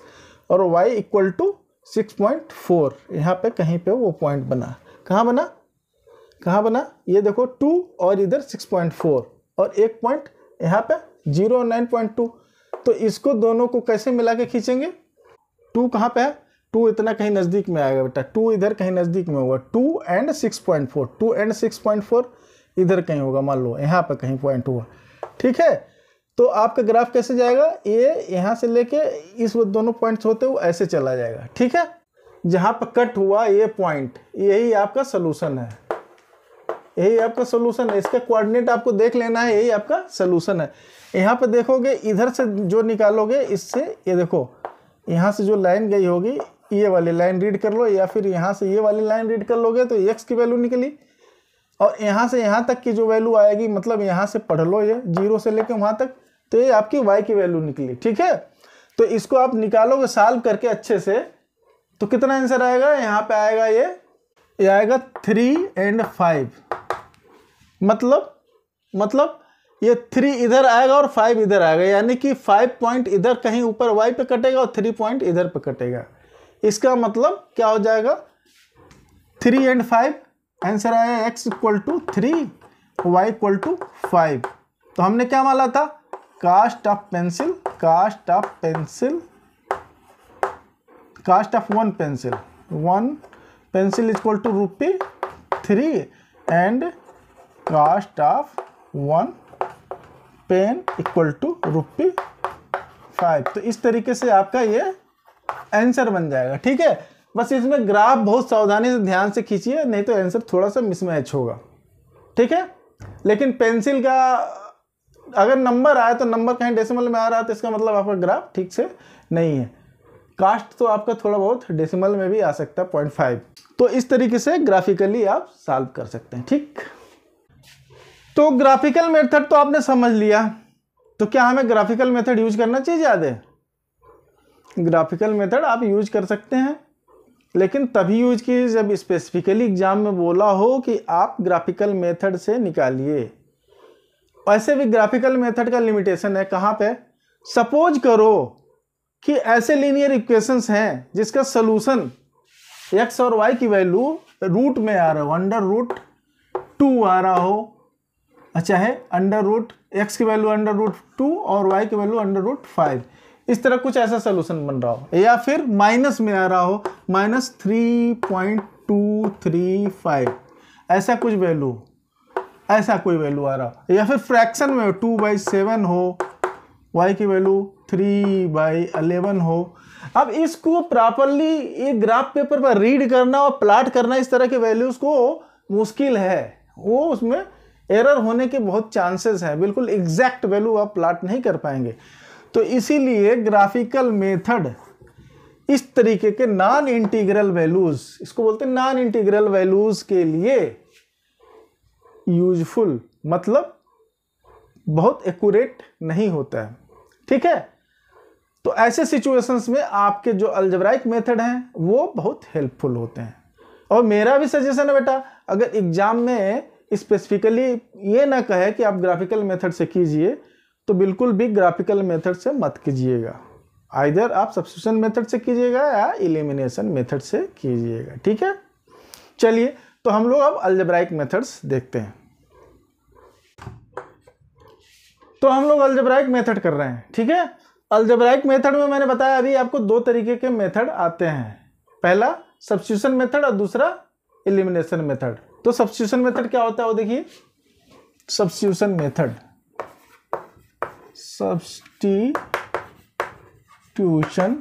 और y = 6.4, यहाँ पे कहीं पे वो पॉइंट बना, कहाँ बना ये देखो 2 और इधर 6.4 और एक पॉइंट यहाँ पे 0 और 9.2, तो इसको दोनों को कैसे मिला के खींचेंगे, 2 कहाँ पे है, 2 इतना कहीं नज़दीक में आएगा बेटा, 2 इधर कहीं नज़दीक में होगा, 2 and 6.4, 2 and 6.4 इधर कहीं होगा, मान लो यहाँ पे कहीं पॉइंट हुआ, ठीक है। तो आपका ग्राफ कैसे जाएगा, ये यहाँ से लेके इस दोनों पॉइंट्स होते हुए ऐसे चला जाएगा, ठीक है। जहाँ पर कट हुआ ये पॉइंट, यही आपका सोल्यूशन है, यही आपका सोल्यूशन है। इसका कोऑर्डिनेट आपको देख लेना है, यही आपका सोल्यूशन है। यहाँ पे देखोगे इधर से जो निकालोगे इससे, ये देखो यहाँ से जो लाइन गई होगी ये वाली लाइन रीड कर लो, या फिर यहाँ से ये वाली लाइन रीड कर लोगे तो x की वैल्यू निकली, और यहाँ से यहाँ तक की जो वैल्यू आएगी मतलब यहाँ से पढ़ लो ये 0 से लेकर वहाँ तक, तो ये आपकी y की वैल्यू निकली, ठीक है। तो इसको आप निकालोगे सॉल्व करके अच्छे से, तो कितना आंसर आएगा, यहाँ पे आएगा ये आएगा 3 and 5, मतलब ये 3 इधर आएगा और 5 इधर आएगा, यानी कि 5 पॉइंट इधर कहीं ऊपर y पे कटेगा और 3 पॉइंट इधर पे कटेगा। इसका मतलब क्या हो जाएगा 3 and 5, आंसर आया x = 3 y = 5। तो हमने क्या माना था, cost of one pencil = ₹3 and cost of 1 pen = 5। तो इस तरीके से आपका ये आंसर बन जाएगा। ठीक है, बस इसमें ग्राफ बहुत सावधानी से ध्यान से खींचिए, नहीं तो आंसर थोड़ा सा मिसमैच होगा। ठीक है, लेकिन पेंसिल का अगर नंबर आए तो नंबर कहीं डेसिमल में आ रहा है तो इसका मतलब आपका ग्राफ ठीक से नहीं है। कास्ट तो आपका थोड़ा बहुत डेसिमल में भी आ सकता है 0.5। तो इस तरीके से ग्राफिकली आप सॉल्व कर सकते हैं। ठीक, तो ग्राफिकल मेथड तो आपने समझ लिया, तो क्या हमें ग्राफिकल मेथड यूज करना चाहिए ज़्यादा? ग्राफिकल मेथड आप यूज कर सकते हैं, लेकिन तभी यूज कीजिए जब स्पेसिफिकली एग्जाम में बोला हो कि आप ग्राफिकल मेथड से निकालिए। वैसे भी ग्राफिकल मेथड का लिमिटेशन है कहाँ पे? सपोज करो कि ऐसे लीनियर इक्वेशंस हैं जिसका सोल्यूशन x और y की वैल्यू रूट में आ रहा हो, √2 आ रहा हो, अच्छा है x की वैल्यू √2 और y की वैल्यू √5, इस तरह कुछ ऐसा सोल्यूशन बन रहा हो, या फिर माइनस में आ रहा हो -3.235, ऐसा कुछ वैल्यू, ऐसा कोई वैल्यू आ रहा, या फिर फ्रैक्शन में 2/7 हो, y की वैल्यू 3/11 हो। अब इसको प्रॉपरली ये ग्राफ पेपर पर रीड करना और प्लॉट करना, इस तरह के वैल्यूज को मुश्किल है, वो उसमें एरर होने के बहुत चांसेस हैं, बिल्कुल एग्जैक्ट वैल्यू आप प्लॉट नहीं कर पाएंगे। तो इसीलिए ग्राफिकल मेथड इस तरीके के नॉन इंटीग्रल वैल्यूज, इसको बोलते हैं नॉन इंटीग्रल वैल्यूज के लिए यूजफुल, मतलब बहुत एक्यूरेट नहीं होता है। ठीक है, तो ऐसे सिचुएशंस में आपके जो अलजेब्राइक मेथड हैं वो बहुत हेल्पफुल होते हैं। और मेरा भी सजेशन है बेटा, अगर एग्जाम में स्पेसिफिकली ये ना कहे कि आप ग्राफिकल मेथड से कीजिए, तो बिल्कुल भी ग्राफिकल मेथड से मत कीजिएगा, आइदर आप सब्स्टिट्यूशन मेथड से कीजिएगा या एलिमिनेशन मेथड से कीजिएगा। ठीक है, चलिए तो हम लोग अब अलजेब्राइक मेथड्स देखते हैं। तो हम लोग अलजेब्राइक मेथड कर रहे हैं। ठीक है, अलजेब्राइक मेथड में मैंने बताया अभी आपको दो तरीके के मेथड आते हैं, पहला सब्स्टिट्यूशन मेथड और दूसरा एलिमिनेशन मेथड। तो सब्स्टिट्यूशन मेथड क्या होता है वो देखिए, substitution method, substitution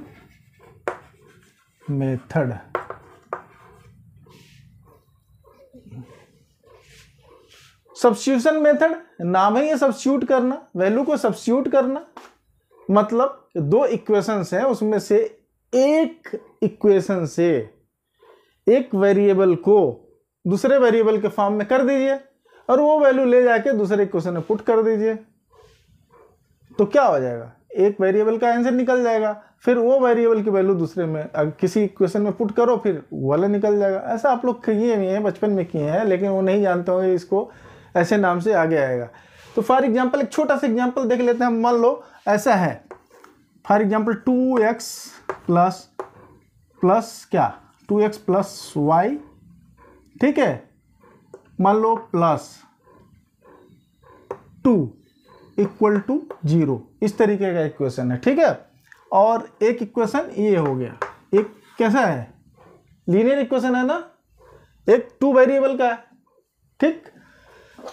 method substitution method नाम है ये सब्स्टिट्यूट करना, वैल्यू को सब्स्टिट्यूट करना, मतलब दो इक्वेशंस हैं उसमें से एक इक्वेशन से एक वेरिएबल को दूसरे वेरिएबल के फॉर्म में कर दीजिए और वो वैल्यू ले जाके दूसरे इक्वेशन में पुट कर दीजिए, तो क्या हो जाएगा, एक वेरिएबल का आंसर निकल जाएगा, फिर वो वेरिएबल की वैल्यू दूसरे में किसी इक्वेशन में पुट करो फिर वाला निकल जाएगा। ऐसा आप लोग किए हुए हैं, बचपन में किए हैं, लेकिन वो नहीं जानते होंगे इसको ऐसे नाम से आगे आएगा। तो फॉर एग्जांपल एक छोटा सा एग्जांपल देख लेते हैं। मान लो ऐसा है, फॉर एग्जांपल 2x प्लस क्या 2x प्लस y, ठीक है, मान लो प्लस 2 इक्वल टू 0, इस तरीके का इक्वेशन है। ठीक है, और एक इक्वेशन ये हो गया, एक कैसा है, लीनियर इक्वेशन है ना, एक 2 वेरिएबल का है, ठीक,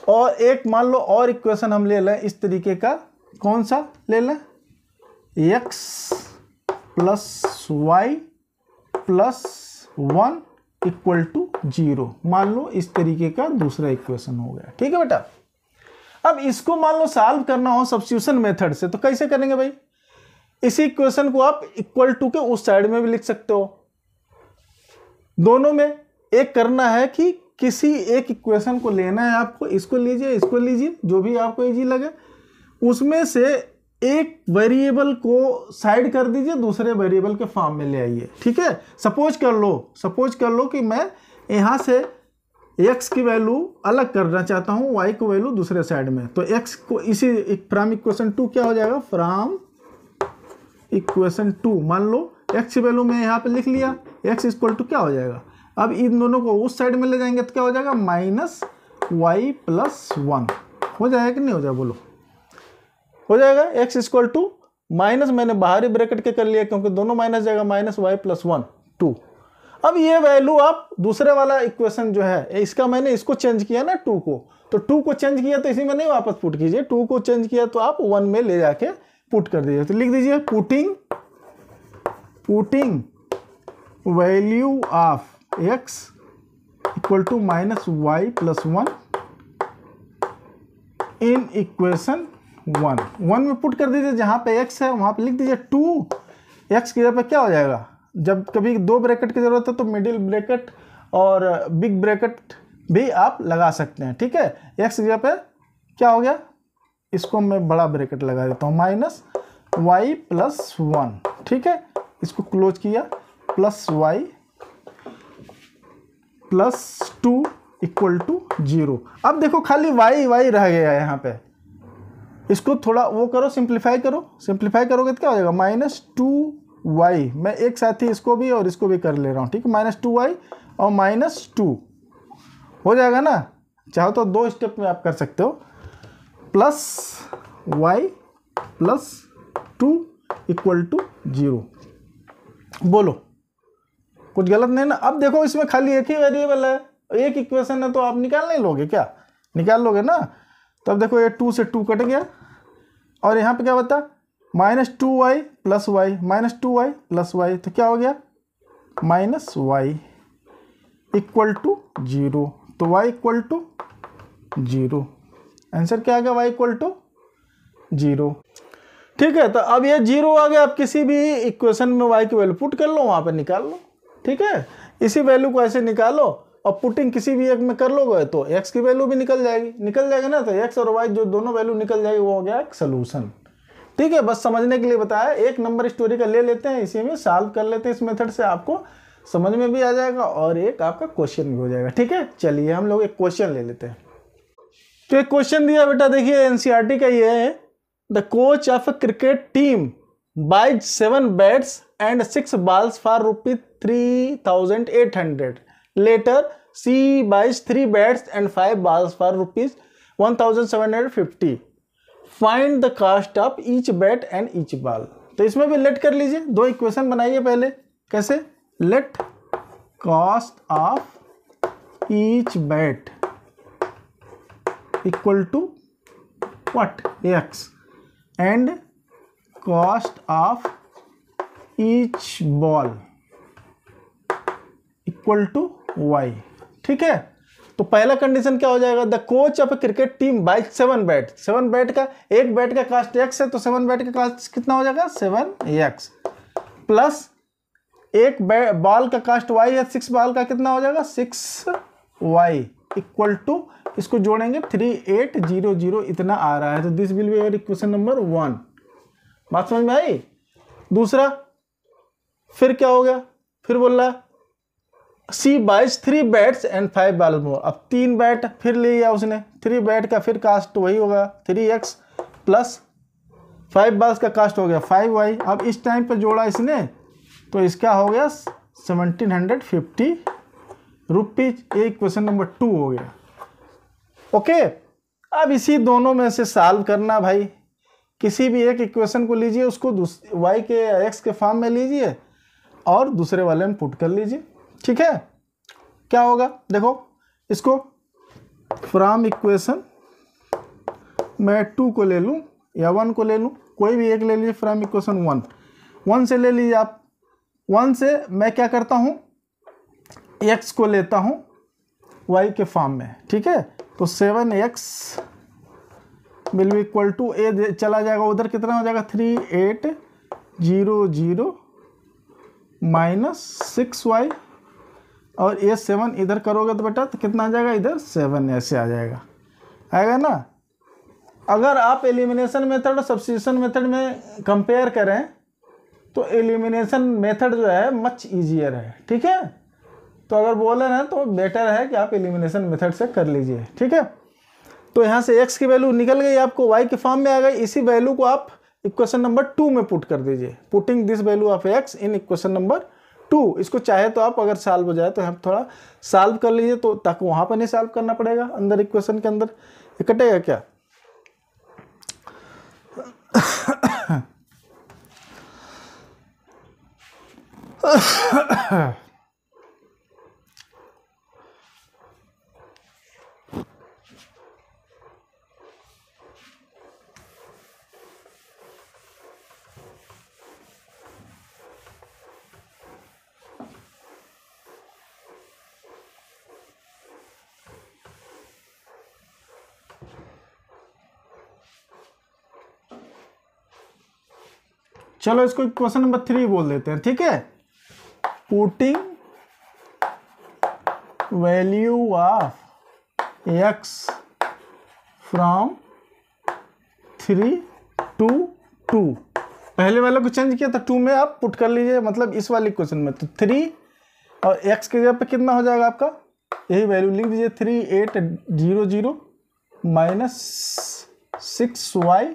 और एक मान लो और इक्वेशन हम ले लें इस तरीके का, कौन सा ले लें, x plus y plus 1 equal to 0, मान लो इस तरीके का दूसरा इक्वेशन हो गया। ठीक है बेटा, अब इसको मान लो सॉल्व करना हो सब्स्टिट्यूशन मेथड से, तो कैसे करेंगे भाई, इसी इक्वेशन को आप इक्वल टू के उस साइड में भी लिख सकते हो, दोनों में एक करना है कि किसी एक इक्वेशन को लेना है आपको, इसको लीजिए जो भी आपको इजी लगे, उसमें से एक वेरिएबल को साइड कर दीजिए, दूसरे वेरिएबल के फॉर्म में ले आइए। ठीक है, सपोज कर लो कि मैं यहाँ से x की वैल्यू अलग करना चाहता हूँ, y को वैल्यू दूसरे साइड में, तो x को इसी फ्रॉम इक्वेशन 2 क्या हो जाएगा, फ्रॉम इक्वेशन 2 मान लो x की वैल्यू मैं यहाँ पे लिख लिया, x इक्वल टू क्या हो जाएगा, अब इन दोनों को उस साइड में ले जाएंगे तो क्या हो जाएगा, -y प्लस 1 हो जाएगा कि नहीं हो जाएगा, बोलो हो जाएगा। x इक्वल टू माइनस मैंने बाहरी ब्रैकेट के कर लिया क्योंकि दोनों माइनस जाएगा, -y प्लस 1 2। अब ये वैल्यू आप दूसरे वाला इक्वेशन जो है इसका मैंने इसको चेंज किया ना 2 को, तो 2 को चेंज किया तो इसी में नहीं वापस पुट कीजिए, 2 को चेंज किया तो आप 1 में ले जाके पुट कर दीजिए। तो लिख दीजिए putting value of x equal to -y + 1 in equation 1 में पुट कर दीजिए। जहाँ पे x है वहाँ पे लिख दीजिए 2x की जगह पे क्या हो जाएगा, जब कभी 2 ब्रैकेट की जरूरत है तो मिडिल ब्रैकेट और बिग ब्रैकेट भी आप लगा सकते हैं, ठीक है। x की जगह पे क्या हो गया, इसको मैं बड़ा ब्रैकेट लगा देता हूँ, -y + 1, ठीक है। इसको क्लोज किया, +y + 2 = 0। अब देखो खाली y रह गया है यहाँ पे, इसको थोड़ा वो करो, सिंप्लीफाई करोगे तो क्या हो जाएगा, -2y। मैं एक साथ ही इसको भी और इसको भी कर ले रहा हूँ, ठीक है। -2y और -2 हो जाएगा ना। चाहो तो 2 स्टेप में आप कर सकते हो, +y + 2 = 0। बोलो कुछ गलत नहीं ना। अब देखो इसमें खाली एक ही वेरिएबल है, एक इक्वेशन है, तो आप निकाल नहीं लोगे क्या, निकाल लोगे ना। तो अब देखो ये 2 से 2 कट गया और यहाँ पे क्या बता, -2y + y, -2y + y, तो क्या हो गया, -y = 0। तो y = 0, आंसर क्या आ गया, y = 0, ठीक है। तो अब ये 0 आ गया, आप किसी भी इक्वेशन में y की वैल्यू पुट कर लो, वहाँ पे निकाल लो, ठीक है। इसी वैल्यू को ऐसे निकालो और पुटिंग किसी भी एक में कर लोगे तो x की वैल्यू भी निकल जाएगी ना। तो x और y जो दोनों वैल्यू निकल जाएगी वो हो गया एक सोल्यूशन, ठीक है। बस समझने के लिए बताया, 1 नंबर स्टोरी का ले लेते हैं, इसी में सॉल्व कर लेते हैं। इस मेथड से आपको समझ में भी आ जाएगा और एक आपका क्वेश्चन भी हो जाएगा, ठीक है। चलिए हम लोग एक क्वेश्चन ले लेते हैं। तो एक क्वेश्चन दिया बेटा, देखिए एनसीईआरटी का ये है, the coach of a cricket team buys 7 bats and 6 balls for ₹3,800. Later, she buys 3 bats and 5 balls for ₹1,750. Find the cost of each bat and each ball. तो इसमें भी लेट कर लीजिए, 2 इक्वेशन बनाइए पहले। कैसे, let cost of each bat equal to what, x, and cost of each ball equal to y, ठीक है। तो पहला कंडीशन क्या हो जाएगा, the coach of cricket team buy 7 bat. 7 bat का, एक बैट का कास्ट x है, तो 7 बैट का कास्ट कितना हो जाएगा, 7x, प्लस एक बॉल का कास्ट y है, 6 बॉल का कितना हो जाएगा, 6y इक्वल टू, इसको जोड़ेंगे 3800 इतना आ रहा है। तो this will be your equation number 1। बात समझ में आई। दूसरा फिर क्या हो गया, फिर बोल रहा सी बाइज 3 बैट्स एंड 5 बॉल मोर। अब 3 बैट फिर ले लिया उसने, 3 बैट का फिर कास्ट वही होगा 3x प्लस 5 बॉल्स का कास्ट हो गया 5y। अब इस टाइम पे जोड़ा इसने तो इसका हो गया 1750 रुपीज। ये क्वेश्चन नंबर 2 हो गया, ओके। अब इसी दोनों में से सॉल्व करना भाई, किसी भी एक इक्वेशन को लीजिए, उसको y के x के फॉर्म में लीजिए और दूसरे वाले में पुट कर लीजिए, ठीक है। क्या होगा देखो, इसको फ्रॉम इक्वेशन मैं 2 को ले लूं या 1 को ले लूं, कोई भी एक ले लीजिए फ्रॉम इक्वेशन 1 से ले लीजिए आप। 1 से मैं क्या करता हूं, x को लेता हूं y के फॉर्म में, ठीक है। तो 7x will be equal to, ए चला जाएगा उधर, कितना हो जाएगा 3800 माइनस 6y, और ये 7 इधर करोगे तो बेटा तो कितना आ जाएगा, इधर 7 ऐसे आ जाएगा, आएगा ना। अगर आप एलिमिनेशन मेथड और सब्स्टिट्यूशन मेथड में कंपेयर करें तो एलिमिनेशन मेथड जो है मच इजियर है, ठीक है। तो अगर बोले ना तो बेटर है कि आप एलिमिनेशन मेथड से कर लीजिए, ठीक है। तो यहाँ से x की वैल्यू निकल गई, आपको y के फॉर्म में आ गई। इसी वैल्यू को आप इक्वेशन नंबर 2 में पुट कर दीजिए, putting this value of x in equation number 2। इसको चाहे तो आप अगर सॉल्व हो जाए तो हम थोड़ा सॉल्व कर लीजिए, तो ताकि वहाँ पर नहीं सॉल्व करना पड़ेगा, अंदर इक्वेशन के अंदर कटेगा क्या। चलो इसको इक्वेशन नंबर 3 बोल देते हैं, ठीक है। Putting value of x from 3 to 2, पहले वाले को चेंज किया था 2 में, आप पुट कर लीजिए, मतलब इस वाले इक्वेशन में। तो 3 और x के जगह पे कितना हो जाएगा आपका, यही वैल्यू लिख दीजिए 3800 माइनस 6y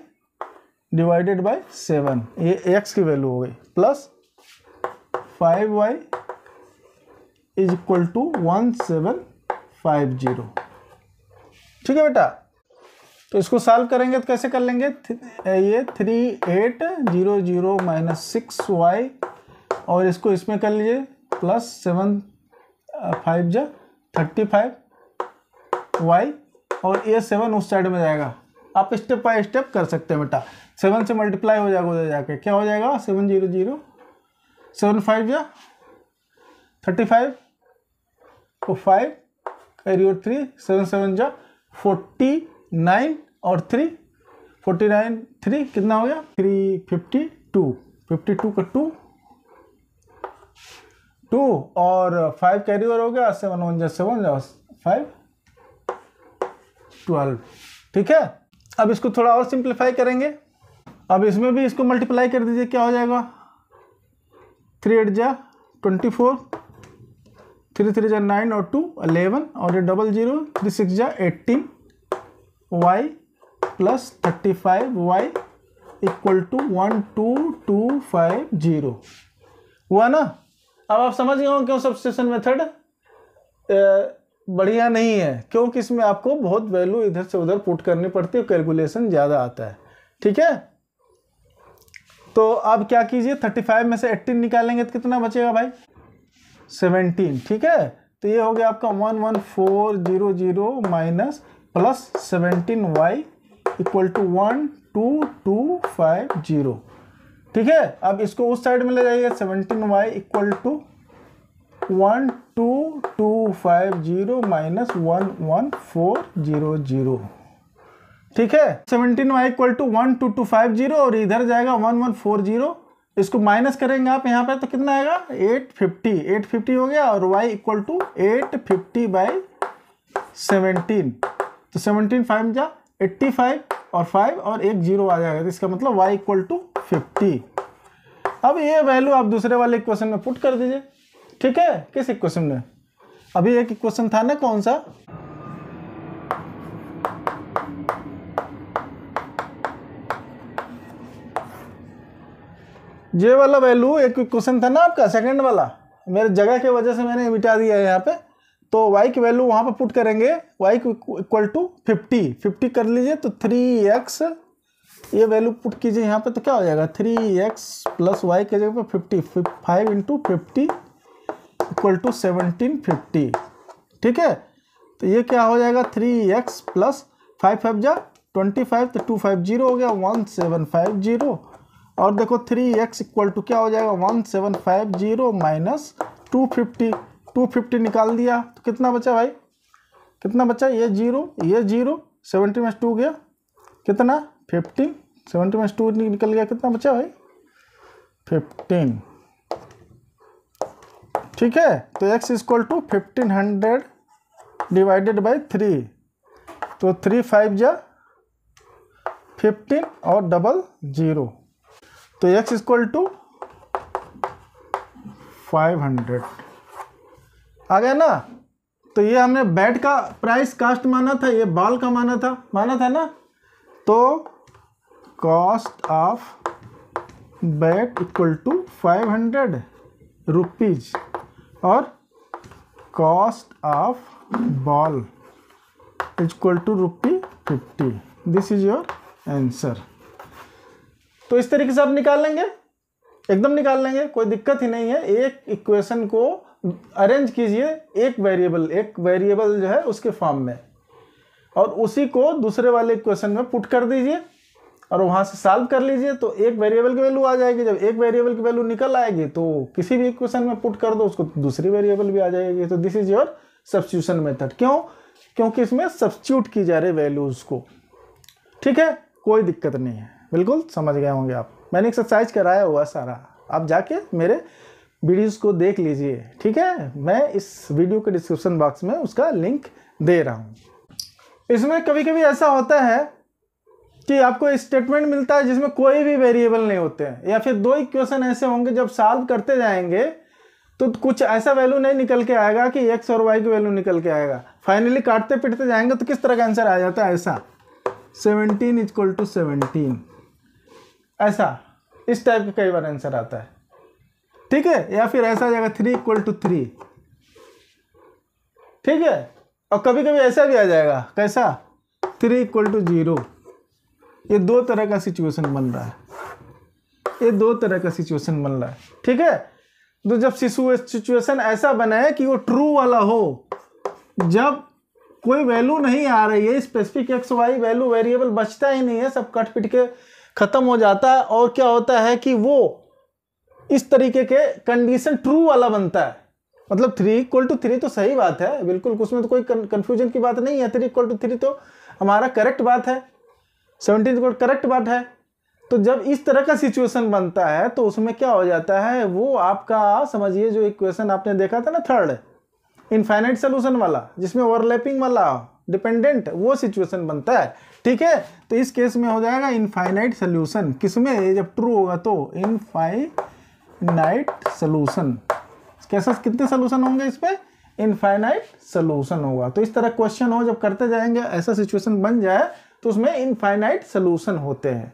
डिवाइडेड बाय 7, ये x की वैल्यू हो गई, plus 5y is equal to 1750। ठीक है बेटा, तो इसको सॉल्व करेंगे तो कैसे कर लेंगे, ये 3800 माइनस 6y और इसको इसमें कर लीजिए प्लस 7 5 जा 35y और ये 7 उस साइड में जाएगा। आप स्टेप बाय स्टेप कर सकते हैं बेटा, 7 से मल्टीप्लाई हो जाएगा उधर जाके, क्या हो जाएगा 700 7 5 जा 35 को 5 कैरी और 3 7 7 जा 49 और 3 49 3 कितना हो गया 352 52 का 2 और 5 कैरी और हो गया 7 1 जा 7 जा 5 12। ठीक है, अब इसको थोड़ा और सिंप्लीफाई करेंगे। अब इसमें भी इसको मल्टीप्लाई कर दीजिए, क्या हो जाएगा 3 8 जा 24 3 3 जा 9 और 2 11 और ये 00 3 6 जा 18 y plus 35y equal to 12250 हुआ ना। अब आप समझ गए हो क्यों सब्स्टिट्यूशन मेथड बढ़िया नहीं है, क्योंकि इसमें आपको बहुत वैल्यू इधर से उधर पुट करनी पड़ती है, कैलकुलेशन ज़्यादा आता है। ठीक है, तो अब क्या कीजिए 35 में से 18 निकालेंगे तो कितना बचेगा भाई 17। ठीक है, तो ये हो गया आपका 11400 minus plus 17y equal to 12250। ठीक है, अब इसको उस साइड में ले जाइए 17y इक्वल टू 12250 माइनस 11400। ठीक है, 17y इक्वल टू 12250 और इधर जाएगा 1140, इसको माइनस करेंगे आप यहाँ पे तो कितना आएगा 850 हो गया और y इक्वल टू 850 बाई 17, तो 17 5 जा 85 और 5 और एक 0 आ जाएगा, तो इसका मतलब y इक्वल टू 50। अब ये वैल्यू आप दूसरे वाले इक्वेशन में पुट कर दीजिए। ठीक है, किस इक्वेशन में, अभी एक इक्वेशन था ना कौन सा, ये वाला वैल्यू एक इक्वेशन था ना आपका सेकंड वाला, मेरे जगह की वजह से मैंने मिटा दिया है यहाँ पे। तो y की वैल्यू वहां पर पुट करेंगे, y इक्वल टू 50 कर लीजिए, तो 3x ये वैल्यू पुट कीजिए यहाँ पे, तो क्या हो जाएगा 3x प्लस वाई के जगह पे 50 5 इंटू 50 इक्वल टू 1750। ठीक है, तो ये क्या हो जाएगा 3x प्लस 5 5 जा 25, तो 250 हो गया 1750 और देखो 3x इक्वल टू क्या हो जाएगा 1750 माइनस 250 निकाल दिया तो कितना बचा भाई, कितना बचा, ये 0 70 में 2 गया कितना 15, 70 में 2 निकल गया, कितना बचा भाई 15। ठीक है, तो x equal to 1500 divided by 3, तो 3 5 जा 15 और 00, तो x इक्वल टू 500 आ गया ना। तो ये हमने बैट का प्राइस कास्ट माना था, ये बॉल का माना था ना। तो cost of bat equal to 500 rupees और cost of ball equal to ₹50। This is your answer. तो इस तरीके से आप निकाल लेंगे, एकदम निकाल लेंगे, कोई दिक्कत ही नहीं है। एक इक्वेशन को अरेंज कीजिए एक वेरिएबल जो है उसके फॉर्म में, और उसी को दूसरे वाले इक्वेशन में पुट कर दीजिए और वहां से सॉल्व कर लीजिए, तो एक वेरिएबल की वैल्यू आ जाएगी। जब एक वेरिएबल की वैल्यू निकल आएगी तो किसी भी इक्वेशन में पुट कर दो, उसको दूसरी वेरिएबल भी आ जाएगी। तो this is your substitution method. क्यों? क्योंकि इसमें सब्स्टिट्यूट की जा रही वैल्यूज को। ठीक है, कोई दिक्कत नहीं है, बिल्कुल समझ गए होंगे आप। मैंने एक्सरसाइज कराया हुआ सारा, आप जाके मेरे वीडियोस को देख लीजिए, ठीक है। मैं इस वीडियो के डिस्क्रिप्शन बॉक्स में उसका लिंक दे रहा हूँ। इसमें कभी कभी ऐसा होता है कि आपको स्टेटमेंट मिलता है जिसमें कोई भी वेरिएबल नहीं होते हैं, या फिर दो इक्वेशन ऐसे होंगे जब सॉल्व करते जाएंगे तो कुछ ऐसा वैल्यू नहीं निकल के आएगा कि x और y की वैल्यू निकल के आएगा। फाइनली काटते पिटते जाएंगे तो किस तरह का आंसर आ जाता है, ऐसा 17 = 17, ऐसा इस टाइप का कई बार आंसर आता है, ठीक है। या फिर ऐसा आ जाएगा 3 = 3, ठीक है। और कभी कभी ऐसा भी आ जाएगा, कैसा 3 = 0। ये दो तरह का सिचुएशन बन रहा है, ये दो तरह का सिचुएशन बन रहा है, ठीक है। तो जब सिचुएशन ऐसा बने कि वो ट्रू वाला हो, जब कोई वैल्यू नहीं आ रही है, specific x y value variable बचता ही नहीं है, सब कट पिट के खत्म हो जाता है, और क्या होता है कि वो इस तरीके के कंडीशन ट्रू वाला बनता है। मतलब 3 = 3 तो सही बात है, बिल्कुल उसमें तो कोई कंफ्यूजन की बात नहीं है। 3 = 3 तो हमारा करेक्ट बात है, 17 करेक्ट बात है। तो जब इस तरह का सिचुएशन बनता है तो उसमें क्या हो जाता है, वो आपका समझिए जो इक्वेशन आपने देखा था ना थर्ड इनफाइनाइट सोल्यूशन वाला, जिसमें ओवरलैपिंग वाला डिपेंडेंट, वो सिचुएशन बनता है, ठीक है। तो इस केस में हो जाएगा इनफाइनाइट सोल्यूशन, किसमें, जब ट्रू होगा तो इनफाइनाइट सोल्यूशन। कैसा, कितने सोल्यूशन होंगे इस पे, इनफाइनाइट सोल्यूशन होगा। तो इस तरह क्वेश्चन हो, जब करते जाएंगे ऐसा सिचुएशन बन जाए तो उसमें इनफाइनाइट सोल्यूशन होते हैं।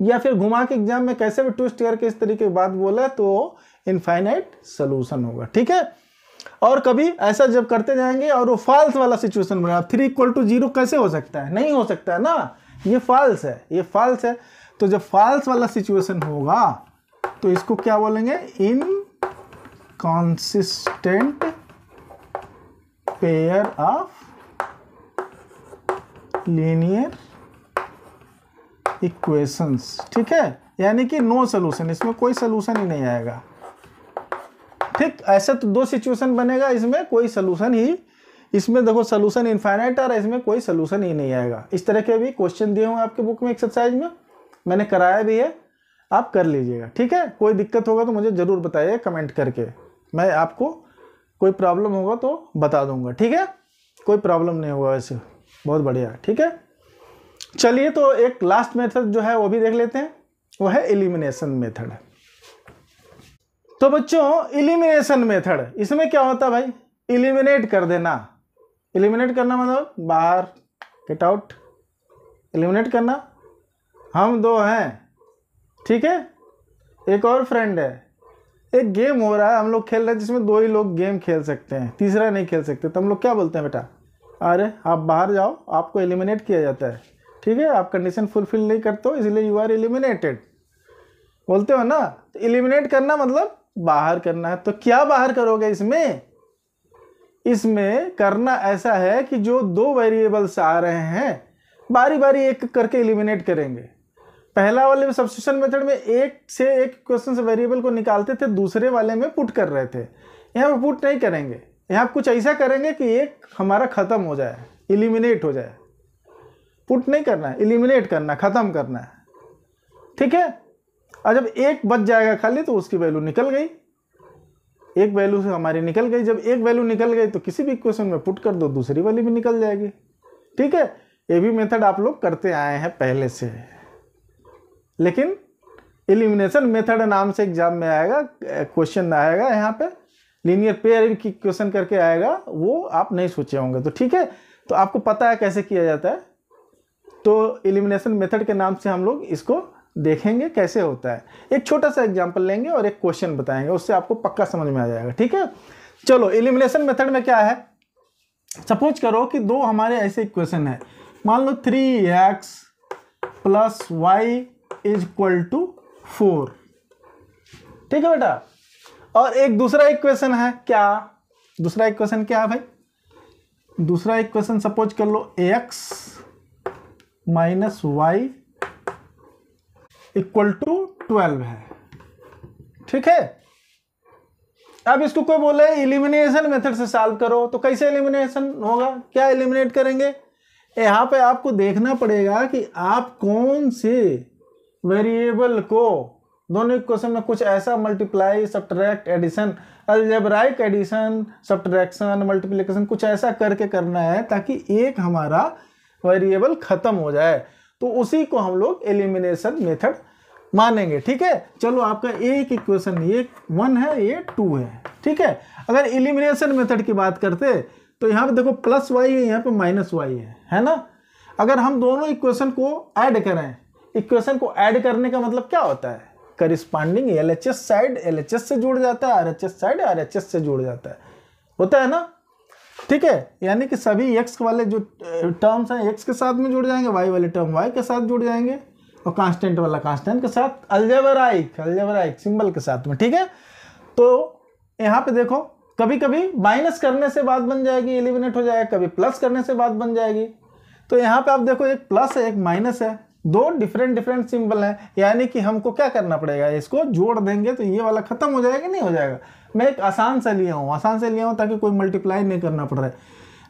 या फिर घुमा के एग्जाम में कैसे भी ट्विस्ट करके इस तरीके की बात बोले तो इनफाइनाइट सोल्यूशन होगा, ठीक है। और कभी ऐसा जब करते जाएंगे और वो फॉल्स वाला सिचुएशन बनेगा, 3 = 0 कैसे हो सकता है, नहीं हो सकता है ना, ये फॉल्स है, ये फॉल्स है। तो जब फॉल्स वाला सिचुएशन होगा तो इसको क्या बोलेंगे, inconsistent pair of linear equations, ठीक है। यानी कि नो सोल्यूशन, इसमें कोई सोल्यूशन ही नहीं आएगा, ठीक। ऐसा तो दो सिचुएशन बनेगा, इसमें कोई सोल्यूशन ही, इसमें देखो सोल्यूशन इनफाइनाइट आ रहा है, इसमें कोई सोल्यूशन ही नहीं आएगा। इस तरह के भी क्वेश्चन दिए हुए आपके बुक में एक्सरसाइज में, मैंने कराया भी है, आप कर लीजिएगा, ठीक है। कोई दिक्कत होगा तो मुझे ज़रूर बताइए कमेंट करके, मैं आपको कोई प्रॉब्लम होगा तो बता दूंगा, ठीक है। कोई प्रॉब्लम नहीं होगा वैसे, बहुत बढ़िया, ठीक है। चलिए तो एक लास्ट मेथड जो है वो भी देख लेते हैं, वो है एलिमिनेशन मेथड। तो बच्चों एलिमिनेशन मेथड, इसमें क्या होता है भाई, एलिमिनेट कर देना। एलिमिनेट करना मतलब बाहर, गेट आउट, एलिमिनेट करना। हम दो हैं, ठीक है, एक और फ्रेंड है, एक गेम हो रहा है, हम लोग खेल रहे हैं जिसमें दो ही लोग गेम खेल सकते हैं, तीसरा नहीं खेल सकते। तो हम लोग क्या बोलते हैं, बेटा अरे आप बाहर जाओ, आपको एलिमिनेट किया जाता है, ठीक है। आप कंडीशन फुलफिल नहीं करते हो इसलिए यू आर एलिमिनेटेड, बोलते हो ना। तो एलिमिनेट करना मतलब बाहर करना है। तो क्या बाहर करोगे इसमें, इसमें करना ऐसा है कि जो दो वेरिएबल्स आ रहे हैं बारी बारी एक करके एलिमिनेट करेंगे। पहला वाले सब्स्टिट्यूशन मेथड में एक से एक क्वेश्चन से वेरिएबल को निकालते थे, दूसरे वाले में पुट कर रहे थे। यहाँ पे पुट नहीं करेंगे, यहाँ कुछ ऐसा करेंगे कि एक हमारा खत्म हो जाए, एलिमिनेट हो जाए। पुट नहीं करना है, एलिमिनेट करना, खत्म करना है, ठीक है। और जब एक बच जाएगा खाली तो उसकी वैल्यू निकल गई, एक वैल्यू से हमारी निकल गई। जब एक वैल्यू निकल गई तो किसी भी इक्वेशन में पुट कर दो, दूसरी वाली भी निकल जाएगी, ठीक है। ये भी मेथड आप लोग करते आए हैं पहले से, लेकिन एलिमिनेशन मेथड नाम से एग्जाम में आएगा, क्वेश्चन आएगा यहाँ पे लीनियर पेयर की क्वेश्चन करके आएगा, वो आप नहीं सोचे होंगे। तो ठीक है, तो आपको पता है कैसे किया जाता है। तो एलिमिनेशन मेथड के नाम से हम लोग इसको देखेंगे कैसे होता है। एक छोटा सा एग्जांपल लेंगे और एक क्वेश्चन बताएंगे, उससे आपको पक्का समझ में आ जाएगा, ठीक है। चलो एलिमिनेशन मेथड में क्या है, सपोज करो कि दो हमारे ऐसे इक्वेशन है, मान लो 3x + y = 4, ठीक है बेटा। और एक दूसरा इक्वेशन है, क्या दूसरा इक्वेशन क्या है भाई, दूसरा इक्वेशन सपोज कर लो ax - y = 12 है, ठीक है। अब इसको कोई बोले एलिमिनेशन मेथड से सॉल्व करो, तो कैसे एलिमिनेशन होगा, क्या एलिमिनेट करेंगे। यहाँ पे आपको देखना पड़ेगा कि आप कौन से वेरिएबल को दोनों इक्वेशन में कुछ ऐसा multiply, subtract, addition, algebraic addition, subtraction, multiplication कुछ ऐसा करके करना है ताकि एक हमारा वेरिएबल खत्म हो जाए, तो उसी को हम लोग एलिमिनेशन मेथड मानेंगे। ठीक है, चलो आपका एक इक्वेशन ये 1 है, ये 2 है। ठीक है, अगर एलिमिनेशन मेथड की बात करते तो यहाँ पे देखो प्लस वाई है, यहाँ पे माइनस वाई है ना। अगर हम दोनों इक्वेशन को ऐड करें, इक्वेशन को ऐड करने का मतलब क्या होता है, करिस्पॉन्डिंग LHS साइड LHS से जुड़ जाता है, RHS साइड RHS से जुड़ जाता है, होता है ना। ठीक है, यानी कि सभी x वाले जो टर्म्स हैं x के साथ में जुड़ जाएंगे, y वाले टर्म y के साथ जुड़ जाएंगे, और कांस्टेंट वाला कांस्टेंट के साथ, अलजेब्राइक सिंबल के साथ में। ठीक है, तो यहाँ पे देखो कभी कभी माइनस करने से बात बन जाएगी, एलिमिनेट हो जाएगा, कभी प्लस करने से बात बन जाएगी। तो यहाँ पे आप देखो एक प्लस है एक माइनस है, दो डिफरेंट सिंबल हैं, यानी कि हमको क्या करना पड़ेगा, इसको जोड़ देंगे तो ये वाला खत्म हो जाएगा, नहीं हो जाएगा। मैं एक आसान से लिया हूँ ताकि कोई मल्टीप्लाई नहीं करना पड़ रहा है।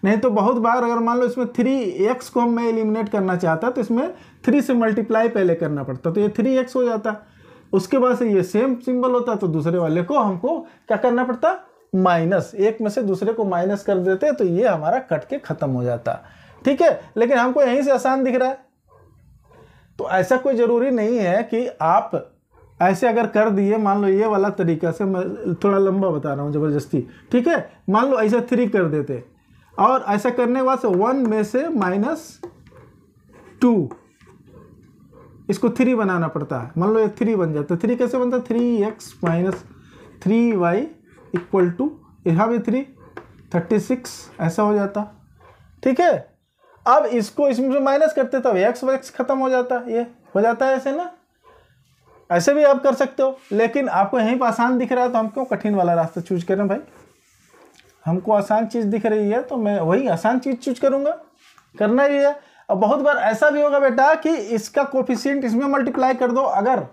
नहीं तो बहुत बार अगर मान लो इसमें 3x को मैं एलिमिनेट करना चाहता तो इसमें 3 से मल्टीप्लाई पहले करना पड़ता, तो ये 3x हो जाता, उसके बाद से ये सेम सिंबल होता, तो दूसरे वाले को हमको क्या करना पड़ता, माइनस, एक में से दूसरे को माइनस कर देते, तो ये हमारा कट के खत्म हो जाता। ठीक है, लेकिन हमको यहीं से आसान दिख रहा है, तो ऐसा कोई ज़रूरी नहीं है कि आप ऐसे अगर कर दिए, मान लो ये वाला तरीका से, मैं थोड़ा लंबा बता रहा हूँ ज़बरदस्ती। ठीक है, मान लो ऐसा 3 कर देते, और ऐसा करने के बाद से 1 में से -2 इसको 3 बनाना पड़ता है। मान लो ये 3 बन जाता है, 3 कैसे बनता है, 3x - 3y = यहाँ भी 3 36 ऐसा हो जाता। ठीक है, अब इसको इसमें से माइनस करते तब x खत्म हो जाता, ये हो जाता है ऐसे ना। ऐसे भी आप कर सकते हो, लेकिन आपको यहीं पर आसान दिख रहा है तो हम क्यों कठिन वाला रास्ता चूज करें भाई। हमको आसान चीज़ दिख रही है तो मैं वही आसान चीज़ चूज करूँगा, करना ही है। अब बहुत बार ऐसा भी होगा बेटा कि इसका कोफिशिएंट इसमें मल्टीप्लाई कर दो, अगर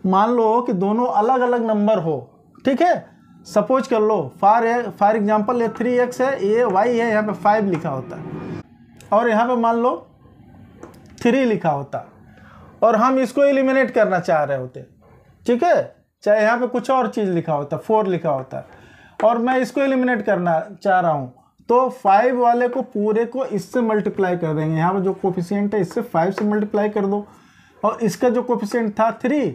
मान लो कि दोनों अलग अलग नंबर हो। ठीक है, सपोज कर लो फॉर एग्जांपल ये 3x है, ये y है, यहाँ पे 5 लिखा होता और यहाँ पे मान लो 3 लिखा होता, और हम इसको एलिमिनेट करना चाह रहे होते। ठीक है, चाहे यहाँ पे कुछ और चीज़ लिखा होता, 4 लिखा होता, और मैं इसको एलिमिनेट करना चाह रहा हूँ, तो 5 वाले को पूरे को इससे मल्टीप्लाई कर देंगे। यहाँ पे जो कोफिशिएंट है इससे 5 से मल्टीप्लाई कर दो, और इसका जो कोफिशिएंट था 3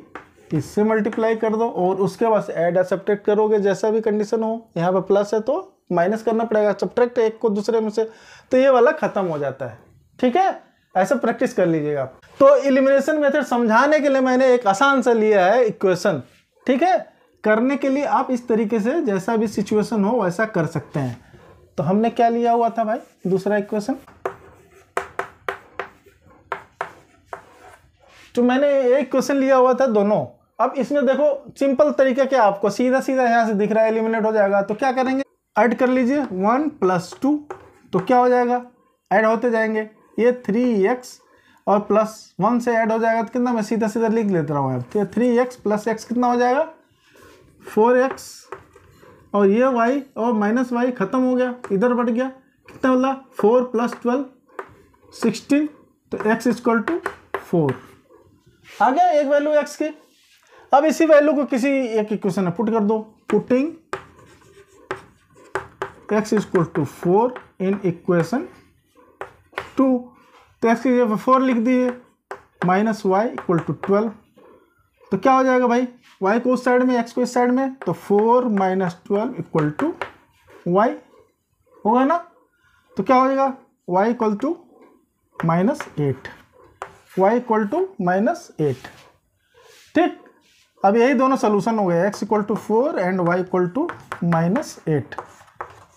इससे मल्टीप्लाई कर दो, और उसके बाद ऐड या सब्ट्रैक्ट करोगे, जैसा भी कंडीशन हो। यहाँ पे प्लस है तो माइनस करना पड़ेगा, सब्ट्रैक्ट एक को दूसरे में से, तो ये वाला खत्म हो जाता है। ठीक है, ऐसा प्रैक्टिस कर लीजिएगा। तो एलिमिनेशन मेथड समझाने के लिए मैंने एक आसान सा लिया है इक्वेशन। ठीक है, करने के लिए आप इस तरीके से जैसा भी सिचुएशन हो वैसा कर सकते हैं। तो हमने क्या लिया हुआ था भाई, दूसरा इक्वेशन, तो मैंने एक क्वेश्चन लिया हुआ था दोनों। अब इसमें देखो सिंपल तरीका क्या, आपको सीधा सीधा यहाँ से दिख रहा है, एलिमिनेट हो जाएगा। तो क्या करेंगे, ऐड कर लीजिए 1 + 2, तो क्या हो जाएगा, ऐड होते जाएंगे। ये 3x और +1 से ऐड हो जाएगा तो कितना, मैं सीधा सीधा लिख लेता रहा हूँ। तो 3x + x कितना हो जाएगा, 4x, और ये y और -y खत्म हो गया, इधर बढ़ गया, कितना बोला, 4 + 12 16, तो x = 4 आ गया एक वैल्यू x की। अब इसी वैल्यू को किसी एक इक्वेशन में पुट कर दो, पुटिंग x = 4 इन इक्वेशन 2, तो x की जगह 4 लिख दिए, -y = 12, तो क्या हो जाएगा भाई, y को उस साइड में x को इस साइड में, तो 4 - 12 = y होगा ना। तो क्या हो जाएगा, y = -8, y = -8। ठीक, अब यही दोनों सोल्यूशन हो गए, x = 4 एंड y = -8।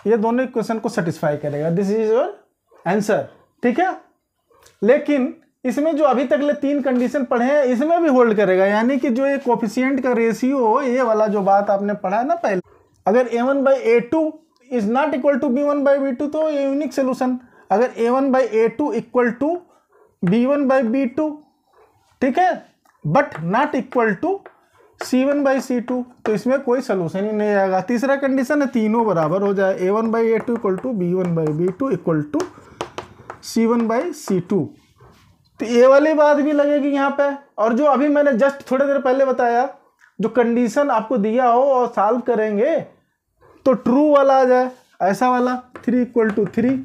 ये दोनों इक्वेशन को सेटिस्फाई करेगा, दिस इज योर आंसर। ठीक है, लेकिन इसमें जो अभी तक ले 3 कंडीशन पढ़े हैं इसमें भी होल्ड करेगा, यानी कि जो ये कोफिशिएंट का रेशियो, ये वाला जो बात आपने पढ़ा है ना पहले, अगर a1/a2 is not equal to b1/b2 तो ये यूनिक सोल्यूशन। अगर a1/a2 = b1/b2, ठीक है, but not equal to c1/c2, तो इसमें कोई सोल्यूशन ही नहीं आएगा। तीसरा कंडीशन है तीनों बराबर हो जाए, a1/a2 = b1/b2 = c1/c2, तो ये वाली बात भी लगेगी यहाँ पे। और जो अभी मैंने जस्ट थोड़ी देर पहले बताया जो कंडीशन आपको दिया हो और सॉल्व करेंगे तो ट्रू वाला आ जाए, ऐसा वाला 3 = 3,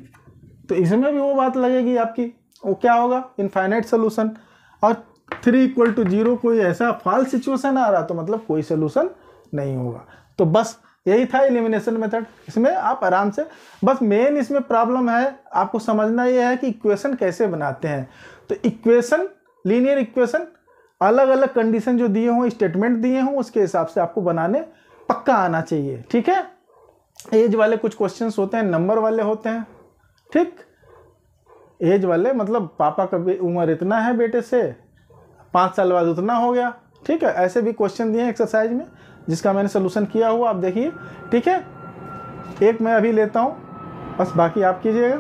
तो इसमें भी वो बात लगेगी आपकी, वो क्या होगा इनफाइनाइट सोल्यूशन। और 3 = 0 कोई ऐसा फॉल्स सिचुएशन आ रहा तो मतलब कोई सोल्यूशन नहीं होगा। तो बस यही था एलिमिनेशन मेथड। इसमें आप आराम से, बस मेन इसमें प्रॉब्लम है आपको समझना ये है कि इक्वेशन कैसे बनाते हैं। तो इक्वेशन, लीनियर इक्वेशन अलग अलग कंडीशन जो दिए हों, स्टेटमेंट दिए हों, उसके हिसाब से आपको बनाने पक्का आना चाहिए, ठीक है। एज वाले कुछ क्वेश्चंस होते हैं, नंबर वाले होते हैं, ठीक। एज वाले मतलब पापा का उम्र इतना है बेटे से, 5 साल बाद उतना हो गया, ठीक है। ऐसे भी क्वेश्चन दिए हैं एक्सरसाइज में, जिसका मैंने सोल्यूशन किया हुआ आप देखिए, ठीक है। एक मैं अभी लेता हूँ, बस बाकी आप कीजिएगा।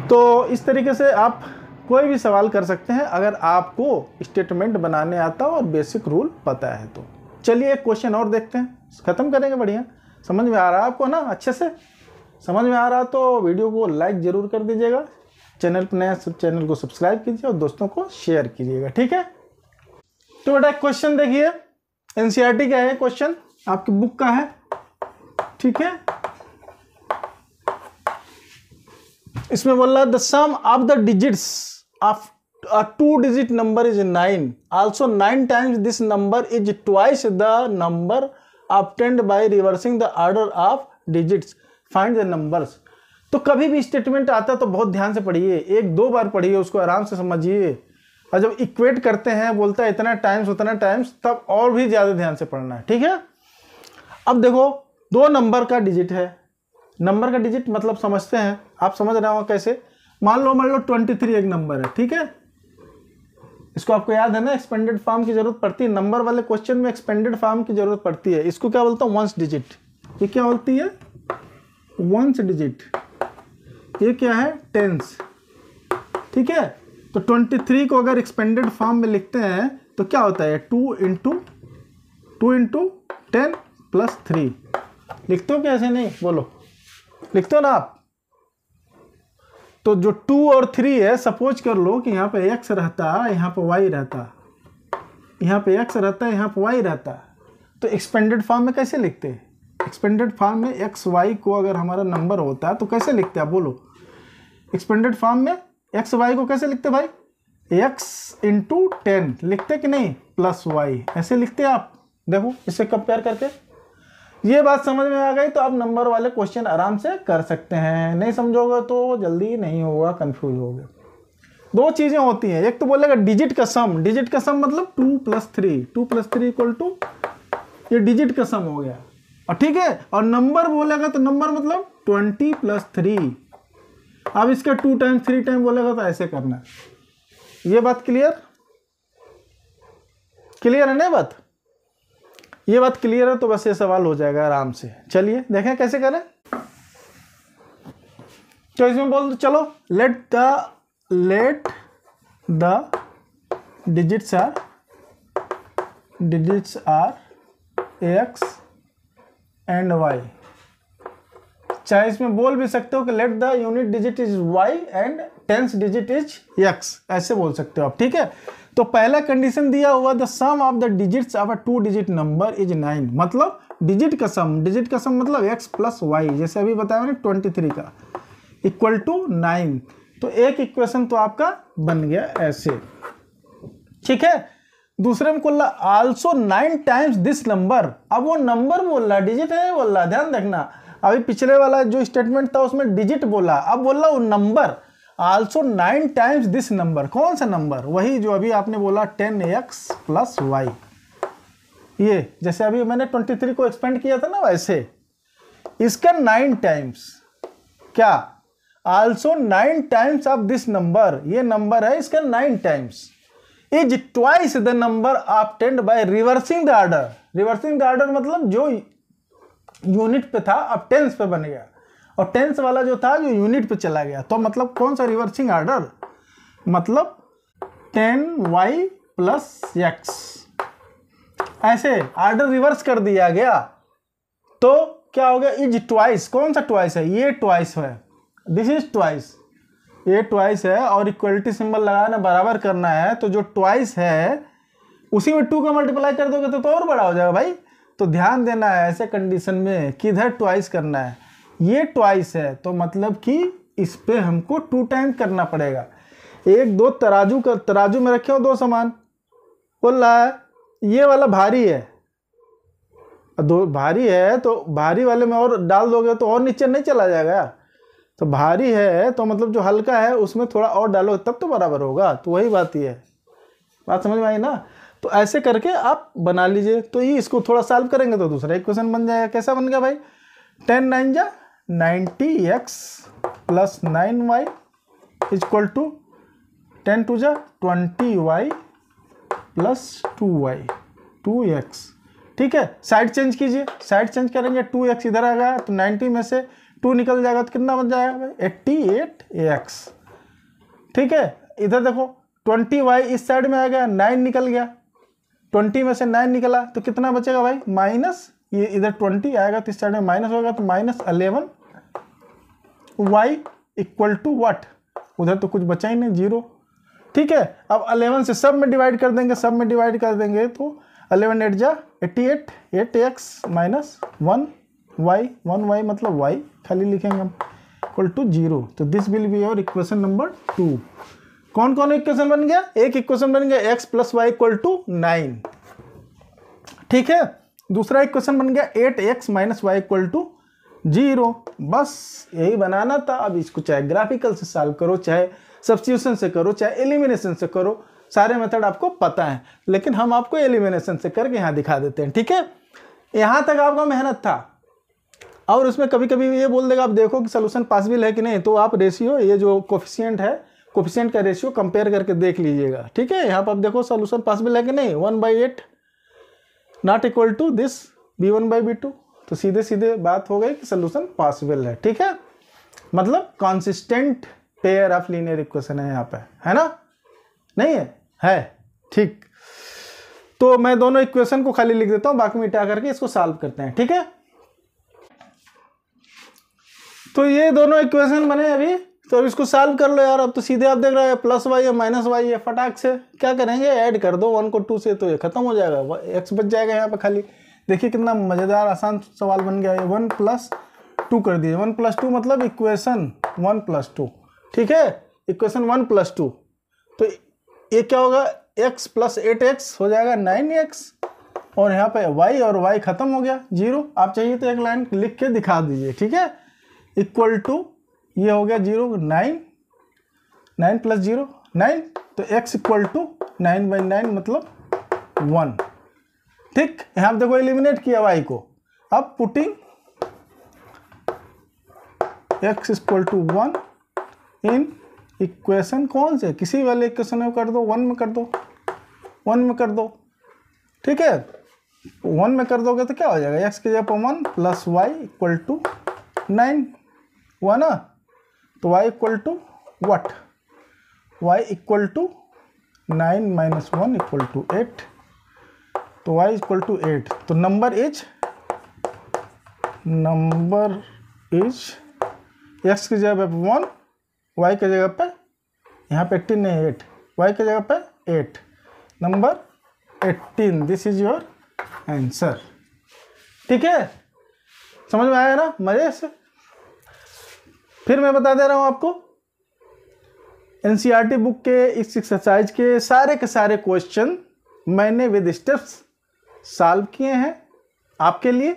तो इस तरीके से आप कोई भी सवाल कर सकते हैं अगर आपको स्टेटमेंट बनाने आता हो और बेसिक रूल पता है तो। चलिए एक क्वेश्चन और देखते हैं, ख़त्म करेंगे। बढ़िया समझ में आ रहा है आपको ना, अच्छे से समझ में आ रहा तो वीडियो को लाइक ज़रूर कर दीजिएगा, चैनल पर नया चैनल को सब्सक्राइब कीजिए और दोस्तों को शेयर कीजिएगा, ठीक है। तो बेटा क्वेश्चन देखिए, एनसीईआरटी का है क्वेश्चन, आपकी बुक का है, ठीक है। इसमें बोल रहा है the sum of the digits of a 2-digit number is 9, also 9 times this number is twice the number obtained by reversing the order of digits, find the numbers। तो कभी भी स्टेटमेंट आता तो बहुत ध्यान से पढ़िए, 1-2 बार पढ़िए, उसको आराम से समझिए, और जब इक्वेट करते हैं बोलता है इतना टाइम्स उतना टाइम्स, तब और भी ज़्यादा ध्यान से पढ़ना है, ठीक है। अब देखो 2 नंबर का डिजिट है, नंबर का डिजिट मतलब समझते हैं, आप समझ रहे हो कैसे। मान लो 23 एक नंबर है, ठीक है। इसको आपको याद है ना, एक्सपेंडेड फॉर्म की जरूरत पड़ती है, नंबर वाले क्वेश्चन में एक्सपेंडेड फॉर्म की जरूरत पड़ती है। इसको क्या बोलता हूँ, वंस डिजिट। ये क्या बोलती है, वंस डिजिट। ये क्या है, टेंस, ठीक है। तो 23 को अगर एक्सपेंडेड फॉर्म में लिखते हैं तो क्या होता है, 2 × 10 + 3। लिखते हो क्या, ऐसे नहीं बोलो, लिखते हो ना आप। तो जो 2 और 3 है, सपोज कर लो कि यहाँ पे x रहता, यहाँ पे y रहता, यहाँ पे x रहता है, यहाँ पे y रहता, तो एक्सपेंडेड फॉर्म में कैसे लिखते हैं। एक्सपेंडेड फॉर्म में x y को अगर हमारा नंबर होता है तो कैसे लिखते हैं, बोलो। एक्सपेंडेड फॉर्म में x y को कैसे लिखते भाई, x × 10 लिखते कि नहीं, +y, ऐसे लिखते आप। देखो इससे कंपेयर करके ये बात समझ में आ गई तो आप नंबर वाले क्वेश्चन आराम से कर सकते हैं। नहीं समझोगे तो जल्दी नहीं होगा, कंफ्यूज होगे। 2 चीज़ें होती हैं, एक तो बोलेगा डिजिट का सम, डिजिट का सम मतलब 2 + 3, 2 + 3 = ये डिजिट का सम हो गया, और ठीक है। और नंबर बोलेगा तो नंबर मतलब 20 + 3। अब इसका 2 टाइम्स 3 टाइम बोलेगा तो ऐसे करना है। ये बात क्लियर, क्लियर है ना बात, ये बात क्लियर है तो बस ये सवाल हो जाएगा आराम से। चलिए देखें कैसे करें। तो इसमें बोल दो, चलो let the digits are x and y। चाहे इसमें बोल भी सकते हो कि let the unit digit is y and tens digit is x, ऐसे बोल सकते हो आप, ठीक है। तो पहला कंडीशन दिया हुआ the sum of the digits of a 2-digit number is 9, मतलब डिजिट का सम, डिजिट का सम मतलब x + y, जैसे अभी बताया मैंने 23 का = 9। तो एक इक्वेशन तो आपका बन गया ऐसे, ठीक है। दूसरे में बोल रहा आल्सो 9 टाइम्स दिस नंबर। अब वो नंबर बोल रहा, डिजिट है बोल रहा, ध्यान रखना। अभी पिछले वाला जो स्टेटमेंट था उसमें डिजिट बोला, अब बोल रहा वो number, also 9 times this number. कौन सा नंबर, वही जो अभी आपने बोला 10x + y। ये जैसे अभी मैंने 23 को एक्सपेंड किया था ना, वैसे इसका 9 टाइम्स, क्या, also 9 times of this number, ये नंबर है इसका 9 times, is twice the number obtained by reversing the order. Reversing the order मतलब जो यूनिट पे था अब टेंस पे बन गया, और टेंस वाला जो था जो यूनिट पे चला गया। तो मतलब कौन सा रिवर्सिंग ऑर्डर, मतलब 10y + x, ऐसे ऑर्डर रिवर्स कर दिया गया। तो क्या हो गया, इज ट्वाइस, कौन सा ट्वाइस है, ये ट्वाइस है, दिस इज ट्वाइस, ये ट्वाइस है। और इक्वलिटी सिंबल लगाना, बराबर करना है, तो जो ट्वाइस है उसी में 2 का मल्टीप्लाई कर दोगे तो और बड़ा हो जाएगा भाई। तो ध्यान देना है ऐसे कंडीशन में कि इधर ट्वाइस करना है, ये ट्वाइस है तो मतलब कि इस पे हमको 2 टाइम करना पड़ेगा। 1 2 तराजू में रखे हो 2 सामान, बोल रहा है ये वाला भारी है, 2 भारी है तो भारी वाले में और डाल दोगे तो और नीचे नहीं चला जाएगा यार। तो भारी है तो मतलब जो हल्का है उसमें थोड़ा और डालो तब तो बराबर होगा। तो वही बात ही है, बात समझ में आई ना। तो ऐसे करके आप बना लीजिए। तो ये इसको थोड़ा सॉल्व करेंगे तो दूसरा इक्वेशन बन जाएगा। कैसा बन गया भाई, 10 9 जा 90x plus 9y equal to 10 2 जा 20y प्लस 2y 2x। ठीक है, साइड चेंज कीजिए, साइड चेंज करेंगे 2x इधर आ गया तो 90 में से 2 निकल जाएगा तो कितना बन जाएगा भाई 88x। ठीक है, इधर देखो 20y इस साइड में आ गया, 9 निकल गया, 20 में से 9 निकला तो कितना बचेगा भाई माइनस, ये इधर 20 आएगा तो इस साइड में माइनस होगा तो -11y इक्वल टू व्हाट, उधर तो कुछ बचा ही नहीं 0। ठीक है, अब 11 से सब में डिवाइड कर देंगे, सब में डिवाइड कर देंगे तो 11 8 जा 88 8x माइनस 1y मतलब y खाली लिखेंगे हम इक्वल टू 0। तो this will be your equation number 2। कौन कौन इक्वेशन बन गया, एक इक्वेशन बन गया x plus y equal to 9। ठीक है, दूसरा इक्वेशन बन गया 8x minus y equal to 0। बस यही बनाना था। अब इसको चाहे ग्राफिकल से सॉल्व करो, चाहे सब्स्टिट्यूशन से करो, चाहे एलिमिनेशन से करो, सारे मेथड आपको पता है, लेकिन हम आपको एलिमिनेशन से करके यहाँ दिखा देते हैं। ठीक है, यहाँ तक आपका मेहनत था। और उसमें कभी कभी ये बोल देगा आप देखो कि सोल्यूशन पॉसिबल है कि नहीं, तो आप रेशियो ये जो कोफिशिएंट है, कोफिशिएंट का रेशियो कंपेयर करके देख लीजिएगा। ठीक है, यहाँ पर आप देखो सोल्यूशन पॉसिबल है कि नहीं, 1/8 not equal to this b1/b2, तो सीधे सीधे बात हो गई कि सोल्यूशन पॉसिबल है। ठीक है, मतलब consistent pair of linear equation है यहाँ पे, है ना, नहीं है ठीक। तो मैं दोनों इक्वेशन को खाली लिख देता हूँ, बाकी मिटा करके इसको सॉल्व करते हैं। ठीक है, तो ये दोनों इक्वेशन बने अभी, तो अब इसको सॉल्व कर लो यार। अब तो सीधे आप देख रहे हैं प्लस वाई है माइनस वाई है, फटाक से क्या करेंगे ऐड कर दो 1 को 2 से, तो ये खत्म हो जाएगा, x बच जाएगा यहाँ पे खाली। देखिए कितना मजेदार आसान सवाल बन गया। 1 + 2 कर दिए, 1 + 2 मतलब इक्वेशन 1 + 2। ठीक है, इक्वेशन 1 + 2, तो ये क्या होगा x प्लस 8x हो जाएगा 9x, और यहाँ पे y और y खत्म हो गया 0। आप चाहिए तो एक लाइन लिख के दिखा दीजिए। ठीक है, इक्वल टू ये हो गया 0 9 9 + 0 9, तो x इक्वल टू 9/9 मतलब 1। ठीक, यहाँ देखो एलिमिनेट किया y को। अब putting x equal to 1 in equation कौन से, किसी वाले इक्वेशन में कर दो, 1 में कर दो, 1 में कर दो। ठीक है, 1 में कर दोगे तो क्या हो जाएगा, x की जगह पर 1 प्लस y इक्वल टू 9 हुआ ना, तो y equal to what, y equal to 9 - 1 equal to 8, तो y इक्वल टू 8। तो नंबर इज x की जगह पे 1, y की जगह पे यहाँ पे 18 नहीं 8, y की जगह पे 8, number 18। This is your answer. ठीक है, समझ में आया ना मजे से। फिर मैं बता दे रहा हूं आपको, एनसीईआरटी बुक के इस एक्सरसाइज के सारे क्वेश्चन मैंने विद स्टेप्स सॉल्व किए हैं आपके लिए।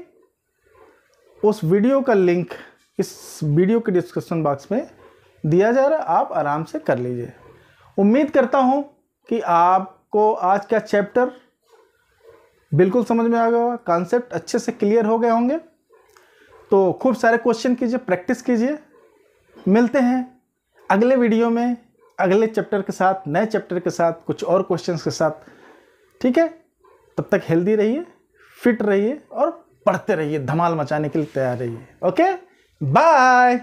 उस वीडियो का लिंक इस वीडियो के डिस्क्रिप्शन बॉक्स में दिया जा रहा है, आप आराम से कर लीजिए। उम्मीद करता हूं कि आपको आज का चैप्टर बिल्कुल समझ में आ गया होगा, कॉन्सेप्ट अच्छे से क्लियर हो गए होंगे। तो खूब सारे क्वेश्चन कीजिए, प्रैक्टिस कीजिए। मिलते हैं अगले वीडियो में अगले चैप्टर के साथ, नए चैप्टर के साथ, कुछ और क्वेश्चंस के साथ। ठीक है, तब तक हेल्दी रहिए, फिट रहिए और पढ़ते रहिए, धमाल मचाने के लिए तैयार रहिए। Okay, bye.